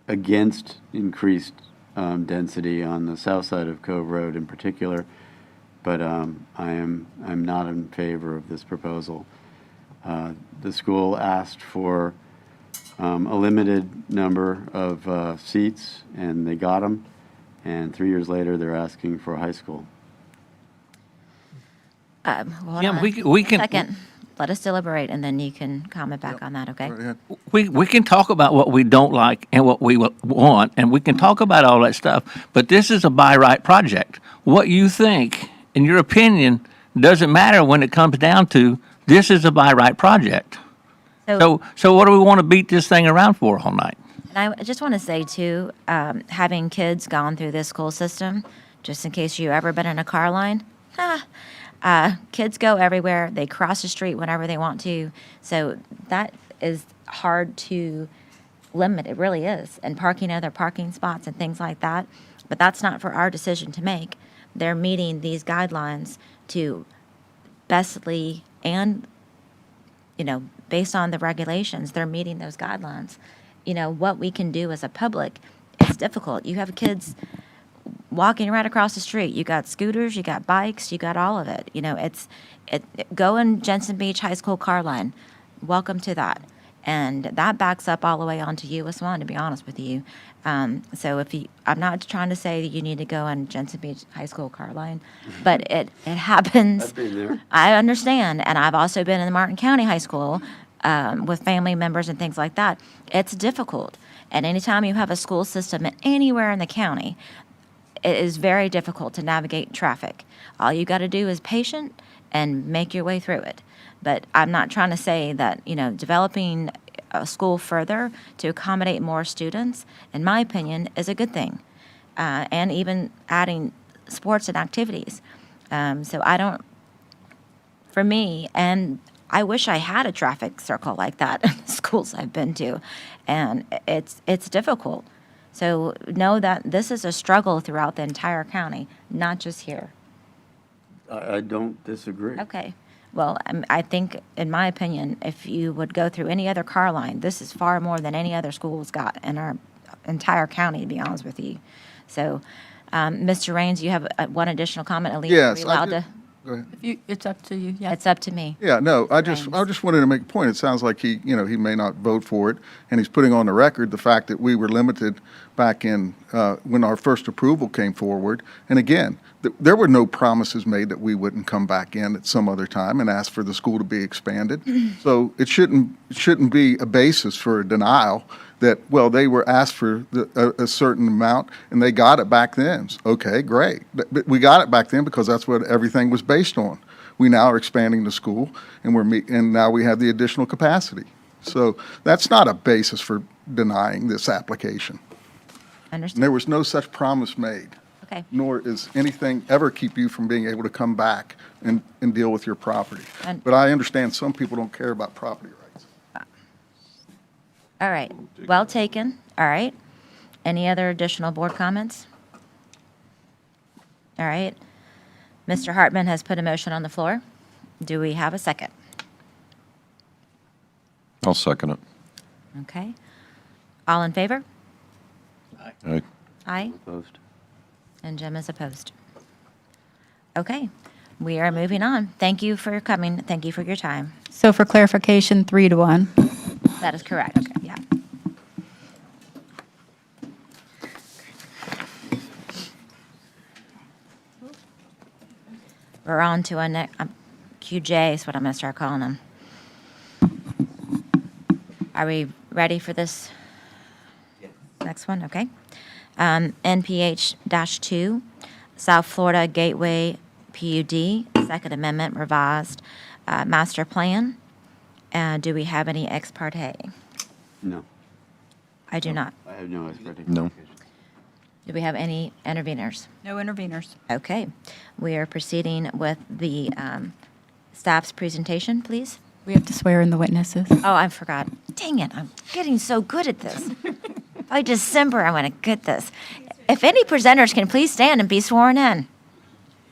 against increased density on the south side of Cove Road in particular, but I'm not in favor of this proposal. The school asked for a limited number of seats, and they got them. And 3 years later, they're asking for a high school. Hold Jim, on. we can- Second, let us deliberate, and then you can comment back on that, okay? Go ahead. We can talk about what we don't like and what we want, and we can talk about all that stuff, but this is a by right project. What you think, in your opinion, doesn't matter when it comes down to this is a by right project. So what do we want to beat this thing around for all night? And I just want to say, too, having kids gone through this school system, just in case you've ever been in a car line, Kids go everywhere. They cross the street whenever they want to. So that is hard to limit. It really is. And parking other parking spots and things like that. But that's not for our decision to make. They're meeting these guidelines to bestly and, based on the regulations, they're meeting those guidelines. What we can do as a public, it's difficult. You have kids walking right across the street. You got scooters, you got bikes, you got all of it. Go in Jensen Beach High School car line. Welcome to that. And that backs up all the way onto US 1, to be honest with you. So I'm not trying to say that you need to go on Jensen Beach High School car line, but it happens. I've been there. I understand, and I've also been in the Martin County High School with family members and things like that. It's difficult, and anytime you have a school system anywhere in the county, it is very difficult to navigate traffic. All you got to do is patient and make your way through it. But I'm not trying to say that, developing a school further to accommodate more students, in my opinion, is a good thing. And even adding sports and activities. For me, and I wish I had a traffic circle like that in the schools I've been to. And it's difficult. So know that this is a struggle throughout the entire county, not just here. I don't disagree. Okay. Well, I think, in my opinion, if you would go through any other car line, this is far more than any other school's got in our entire county, to be honest with you. So, Mr. Raines, you have one additional comment. Elise, are we Yes, allowed to? Go ahead. It's up to you, yeah. It's up to me. Yeah, no, I just Raines. wanted to make a point. It sounds like he may not vote for it, and he's putting on the record the fact that we were limited back in, when our first approval came forward. And again, there were no promises made that we wouldn't come back in at some other time and ask for the school to be expanded. So it shouldn't be a basis for a denial that, well, they were asked for a certain amount and they got it back then. Okay, great. But we got it back then because that's what everything was based on. We now are expanding the school and and now we have the additional capacity. So that's not a basis for denying this application. And Understand? there was no such promise made, Okay. nor is anything ever keep you from being able to come back and deal with your property. And- But I understand some people don't care about property rights. All right. Well taken. All right. Any other additional board comments? All right. Mr. Hartman has put a motion on the floor. Do we have a second? I'll second it. Okay. All in favor? Aye. Aye. Opposed? And Jim is opposed. Okay. We are moving on. Thank you for coming. Thank you for your time. So for clarification, 3-1. That is correct. Yeah. We're on to a QJ is what I'm going to start calling them. Are we ready for this next one? Okay. NPH-2, South Florida Gateway PUD, Second Amendment revised master plan. Do we have any ex parte? No. I do not. I have no expectation. No. Do we have any interveners? No interveners. Okay. We are proceeding with the staff's presentation, please. We have to swear in the witnesses. Oh, I forgot. Dang it, I'm getting so good at this. By December, I'm going to get this. If any presenters can please stand and be sworn in.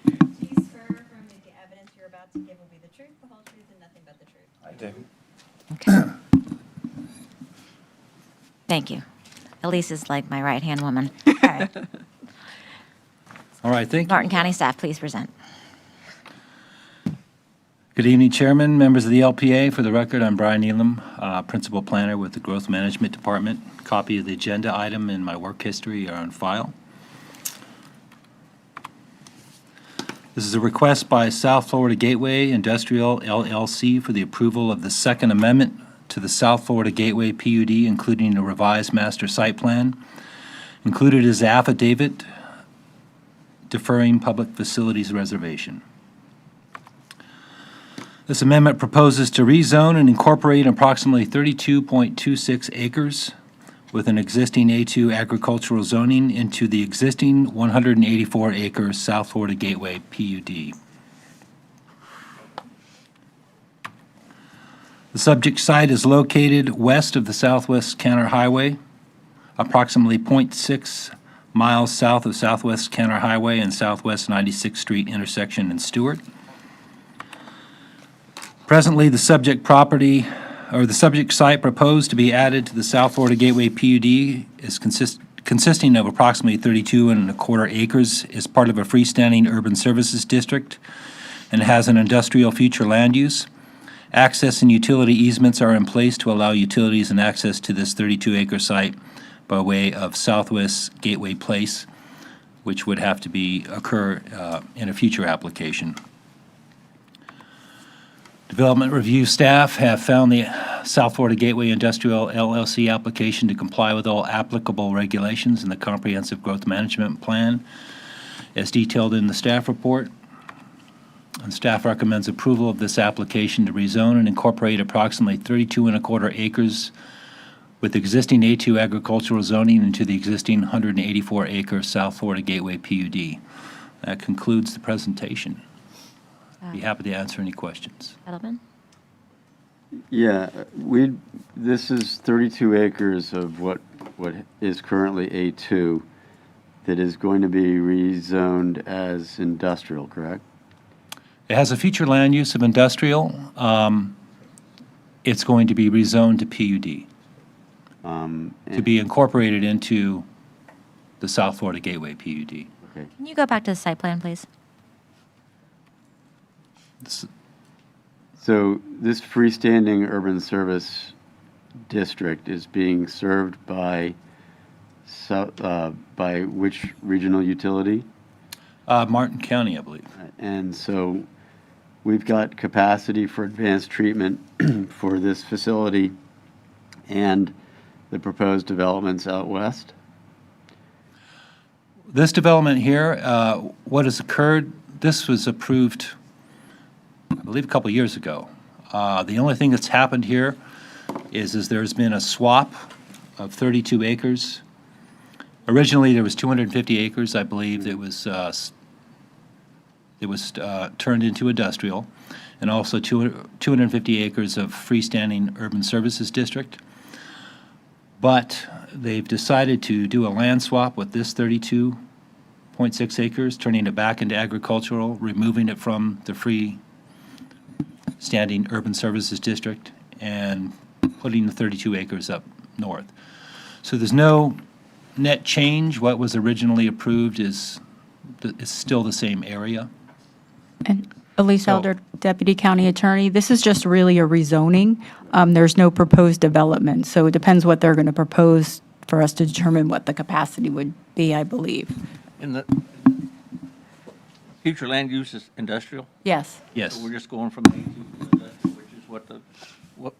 Do you swear affirm that the evidence you're about to give will be the truth, the whole truth, and nothing but the truth? I do. Okay. Thank you. Elise is like my right-hand woman. All right. All right, thank you. Martin County staff, please present. Good evening, Chairman, members of the LPA. For the record, I'm Brian Elam, Principal Planner with the Growth Management Department. Copy of the agenda item and my work history are on file. This is a request by South Florida Gateway Industrial LLC for the approval of the Second Amendment to the South Florida Gateway PUD, including a revised master site plan. Included is the affidavit deferring public facilities reservation. This amendment proposes to rezone and incorporate approximately 32.26 acres with an existing A2 agricultural zoning into the existing 184-acre South Florida Gateway PUD. The subject site is located west of the Southwest Canner Highway, approximately .6 miles south of Southwest Canner Highway and Southwest 96th Street intersection in Stewart. Presently, the subject property, or the subject site proposed to be added to the South Florida Gateway PUD is consisting of approximately 32.25 acres, is part of a freestanding urban services district, and has an industrial future land use. Access and utility easements are in place to allow utilities and access to this 32-acre site by way of Southwest Gateway Place, which would have to occur in a future application. Development review staff have found the South Florida Gateway Industrial LLC application to comply with all applicable regulations in the Comprehensive Growth Management Plan as detailed in the staff report. And staff recommends approval of this application to rezone and incorporate approximately 32.25 acres with existing A2 agricultural zoning into the existing 184-acre South Florida Gateway PUD. That concludes the presentation. Be happy to answer any questions. Edelman? Yeah, this is 32 acres of what is currently A2 that is going to be rezoned as industrial, correct? It has a future land use of industrial. It's going to be rezoned to PUD, to be incorporated into the South Florida Gateway PUD. Okay. Can you go back to the site plan, please? So this freestanding urban service district is being served by which regional utility? Martin County, I believe. And so we've got capacity for advanced treatment for this facility and the proposed developments out west? This development here, what has occurred, this was approved, I believe, a couple years ago. The only thing that's happened here is there's been a swap of 32 acres. Originally, there was 250 acres, I believe, that was turned into industrial, and also 250 acres of freestanding urban services district. But they've decided to do a land swap with this 32.6 acres, turning it back into agricultural, removing it from the freestanding urban services district, and putting the 32 acres up north. So there's no net change. What was originally approved is still the same area. And Elise Elder, Deputy County Attorney, this is just really a rezoning. There's no proposed development, so it depends what they're going to propose for us to determine what the capacity would be, I believe. In the future land use is industrial? Yes. Yes. So we're just going from A to industrial, which is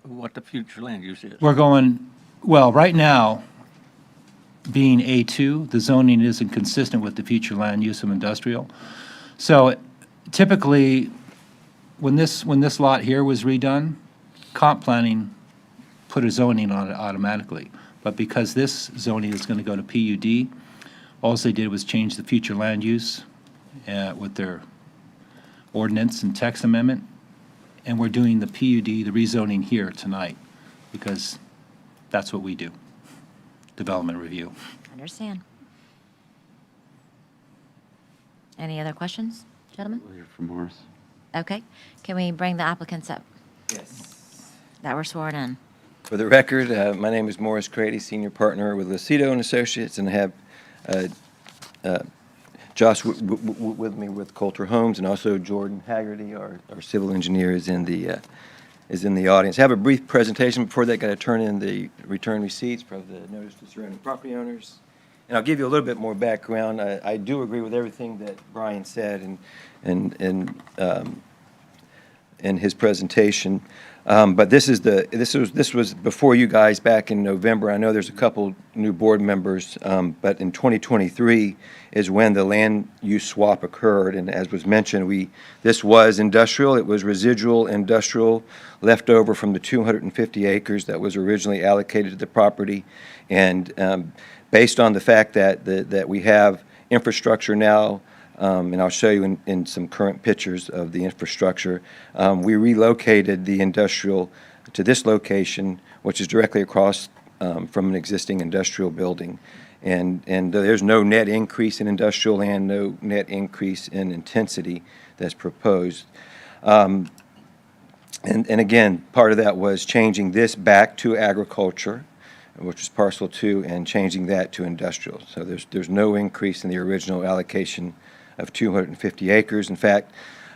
what the future land use is. We're going, well, right now, being A2, the zoning isn't consistent with the future land use of industrial. So typically, when this lot here was redone, comp planning put a zoning on it automatically. But because this zoning is going to go to PUD, all they did was change the future land use with their ordinance and text amendment. And we're doing the PUD, the rezoning here tonight, because that's what we do, development review. Understand. Any other questions, gentlemen? We'll hear from Morris. Okay. Can we bring the applicants up Yes. that were sworn in? For the record, my name is Morris Crady, Senior Partner with Lucido and Associates, and I have Josh with me with Coulter Homes, and also Jordan Haggerty, our civil engineer, is in the audience. I have a brief presentation. Before that, got to turn in the return receipts for the notice to surrounding property owners. And I'll give you a little bit more background. I do agree with everything that Brian said in his presentation. But this was before you guys back in November. I know there's a couple new board members, but in 2023 is when the land use swap occurred. And as was mentioned, this was industrial. It was residual industrial left over from the 250 acres that was originally allocated to the property. And based on the fact that we have infrastructure now, and I'll show you in some current pictures of the infrastructure. We relocated the industrial to this location, which is directly across from an existing industrial building. And there's no net increase in industrial land, no net increase in intensity that's proposed. And again, part of that was changing this back to agriculture, which is parcel 2, and changing that to industrial. So there's no increase in the original allocation of 250 acres. In fact,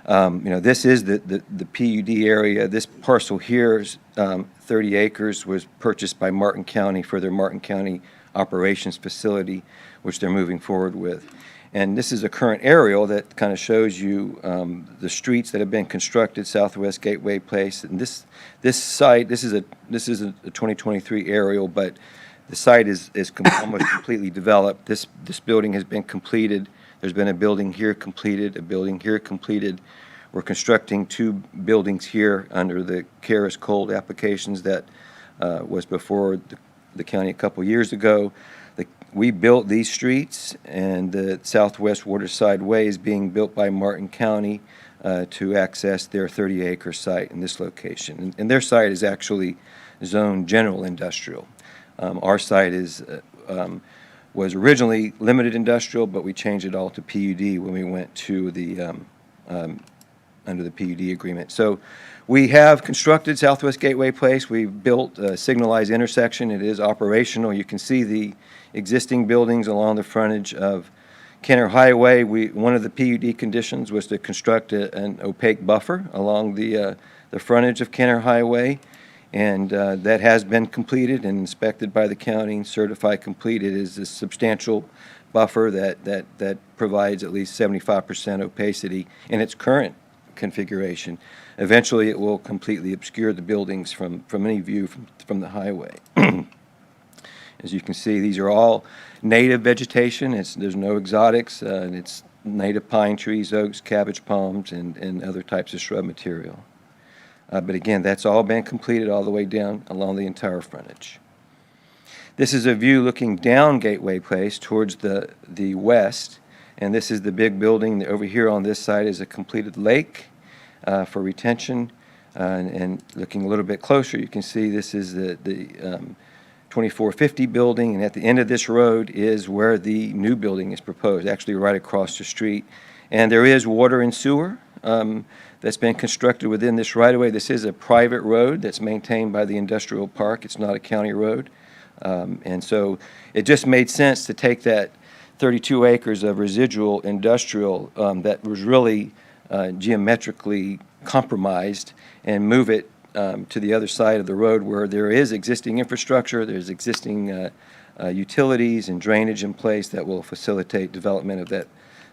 this is the PUD area. This parcel here is 30 acres was purchased by Martin County for their Martin County operations facility, which they're moving forward with. And this is a current aerial that kind of shows you the streets that have been constructed, Southwest Gateway Place. And this site, this is a 2023 aerial, but the site is almost completely developed. This building has been completed. There's been a building here completed, a building here completed. We're constructing 2 buildings here under the Karis Cold applications that was before the county a couple years ago. We built these streets, and the Southwest Waterside Way is being built by Martin County to access their 30-acre site in this location. And their site is actually zoned general industrial. Our site was originally limited industrial, but we changed it all to PUD when we went to the under the PUD agreement. So we have constructed Southwest Gateway Place. We built a signalized intersection. It is operational. You can see the existing buildings along the frontage of Kenner Highway. One of the PUD conditions was to construct an opaque buffer along the frontage of Kenner Highway, and that has been completed and inspected by the county and certified complete. It is a substantial buffer that provides at least 75% opacity in its current configuration. Eventually, it will completely obscure the buildings from any view from the highway. As you can see, these are all native vegetation. There's no exotics, and it's native pine trees, oaks, cabbage palms, and other types of shrub material. But again, that's all been completed all the way down along the entire frontage. This is a view looking down Gateway Place towards the west, and this is the big building. Over here on this side is a completed lake for retention. And looking a little bit closer, you can see this is the 2450 building, and at the end of this road is where the new building is proposed, actually right across the street. And there is water and sewer that's been constructed within this right-of-way. This is a private road that's maintained by the industrial park. It's not a county road. And so it just made sense to take that 32 acres of residual industrial that was really geometrically compromised and move it to the other side of the road where there is existing infrastructure, there's existing utilities and drainage in place that will facilitate development of that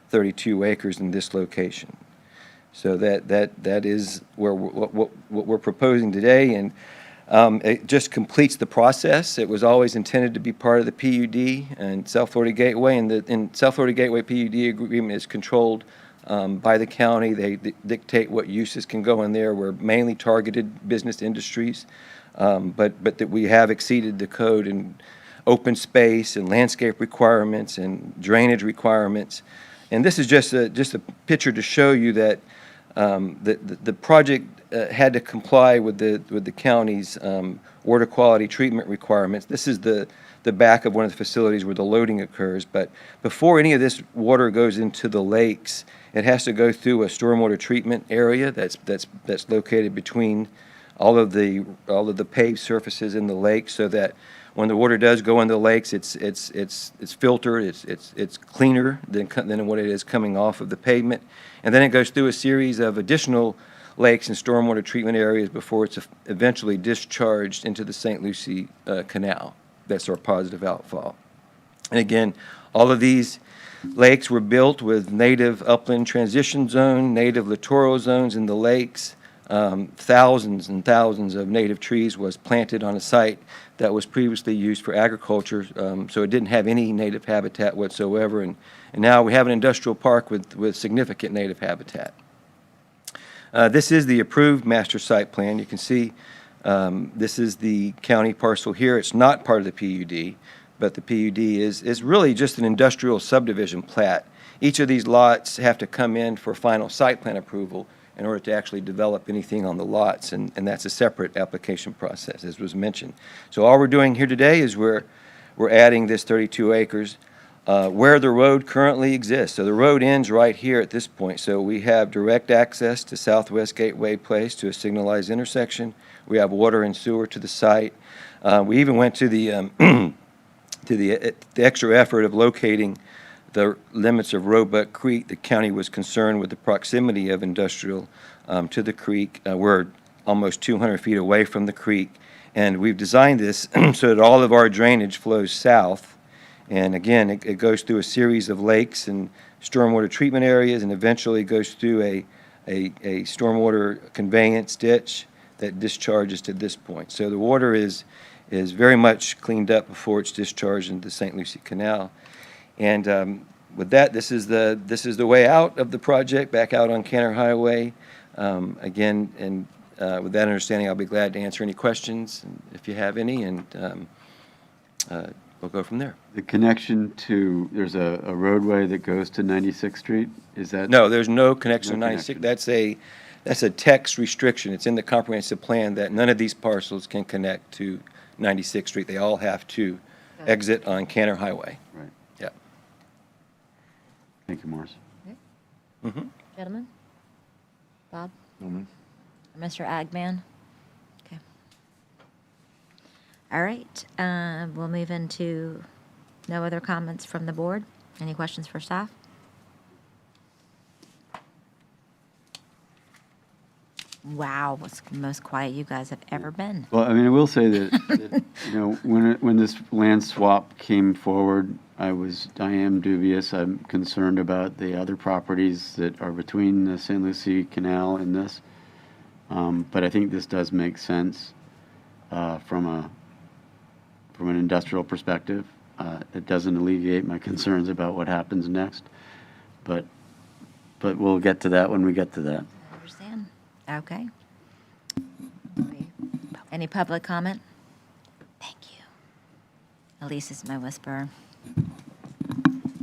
32 acres in this location. So that is where what we're proposing today, and it just completes the process. It was always intended to be part of the PUD and South Florida Gateway, and the South Florida Gateway PUD agreement is controlled by the county. They dictate what uses can go in there. We're mainly targeted business industries, but that we have exceeded the code in open space and landscape requirements and drainage requirements. And this is just a picture to show you that the project had to comply with the county's water quality treatment requirements. This is the back of one of the facilities where the loading occurs. But before any of this water goes into the lakes, it has to go through a stormwater treatment area that's located between all of the paved surfaces in the lake, so that when the water does go into the lakes, it's filtered, it's cleaner than what it is coming off of the pavement, and then it goes through a series of additional lakes and stormwater treatment areas before it's eventually discharged into the St. Lucie Canal. That's our positive outfall. And again, all of these lakes were built with native upland transition zone, native littoral zones in the lakes. Thousands and thousands of native trees was planted on a site that was previously used for agriculture, so it didn't have any native habitat whatsoever. And now we have an industrial park with significant native habitat. This is the approved master site plan. You can see this is the county parcel here. It's not part of the PUD, but the PUD is really just an industrial subdivision plat. Each of these lots have to come in for final site plan approval in order to actually develop anything on the lots, and that's a separate application process, as was mentioned. So all we're doing here today is we're adding this 32 acres where the road currently exists. So the road ends right here at this point. So we have direct access to Southwest Gateway Place to a signalized intersection. We have water and sewer to the site. We even went to the the extra effort of locating the limits of Roebuck Creek. The county was concerned with the proximity of industrial to the creek. We're almost 200 feet away from the creek, and we've designed this so that all of our drainage flows south. And again, it goes through a series of lakes and stormwater treatment areas, and eventually goes through a stormwater conveyance ditch that discharges to this point. So the water is very much cleaned up before it's discharged into the St. Lucie Canal. And with that, this is the way out of the project, back out on Canner Highway. Again, and with that understanding, I'll be glad to answer any questions if you have any, and we'll go from there. The connection to, there's a roadway that goes to 96th Street, is that? No, there's no connection to No 96. connection. That's a text restriction. It's in the comprehensive plan that none of these parcels can connect to 96th Street. They all have to exit on Canner Highway. Right. Yeah. Thank you, Morris. Gentlemen? Bob? Mr. Agman? Okay. All right, we'll move into no other comments from the board. Any questions for staff? Wow, what's the most quiet you guys have ever been? Well, I mean, I will say that when this land swap came forward, I am dubious. I'm concerned about the other properties that are between the St. Lucie Canal and this. But I think this does make sense from an industrial perspective. It doesn't alleviate my concerns about what happens next, but we'll get to that when we get to that. I understand. Okay. Any public comment? Thank you. Elise is my whisperer.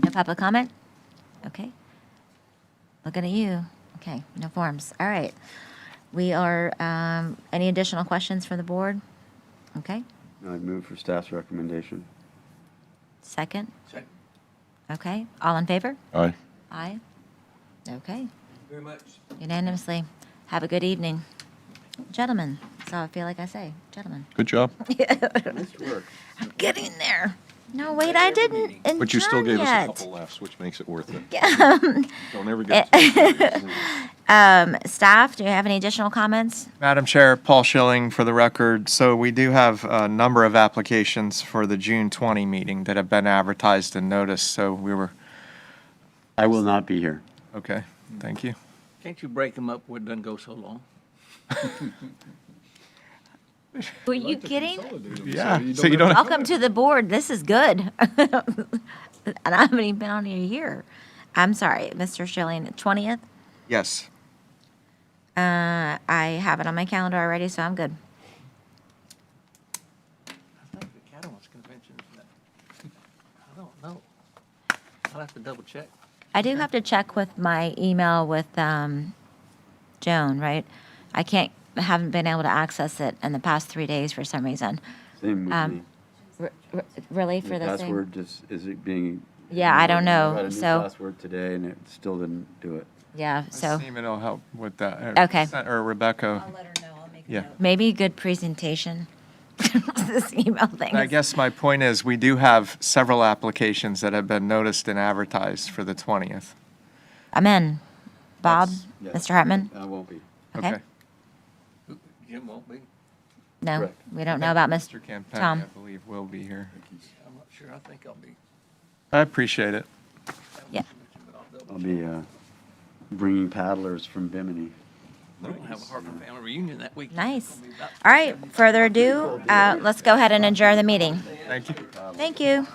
No public comment? Okay. Looking at you. Okay, no forms. All right. We are, any additional questions from the board? Okay. I move for staff's recommendation. Second? Okay. All in favor? Aye. Aye. Okay. Very much. Unanimously. Have a good evening. Gentlemen, that's all I feel like I say. Gentlemen. Good job. Nice work. I'm getting there. No, wait, I didn't But you still adjourn gave us a yet. couple laughs, which makes it worth it. Yeah. Don't ever get. Staff, do you have any additional comments? Madam Chair, Paul Schilling for the record. So we do have a number of applications for the June 20 meeting that have been advertised and noticed, so we were, I will not be here. okay, thank you. Can't you break them up where it doesn't go so long? Were you kidding? Yeah, so you don't, Welcome to the board. This is good. And I haven't even been on here a year. I'm sorry, Mr. Schilling, 20th? yes. I have it on my calendar already, so I'm good. I think the Cattlemen's Convention is that. I don't know. I'll have to double check. I do have to check with my email with Joan, right? Haven't been able to access it in the past 3 days for some reason. Same with me. Really, for The the same? password just, is it being? Yeah, I don't know, I got a new so- password today and it still didn't do it. Yeah, so Seaman will help with that. Okay. Or Rebecca. I'll let her know, I'll make a Yeah. note. maybe good presentation, this email thing. I guess my point is, we do have several applications that have been noticed and advertised for the 20th. I'm in. Bob, Yeah. Mr. Hartman? I won't be. Okay. Jim won't be. No, Correct. we don't know about Mr. Mr. Campagna, Tom. I believe, will be here. I'm not sure. I think I'll be. I appreciate it. Yeah. I'll be bringing paddlers from Bimini. We're gonna have a Harper family reunion that week. Nice. All right, further ado, let's go ahead and adjourn the meeting. Thank you. Thank you.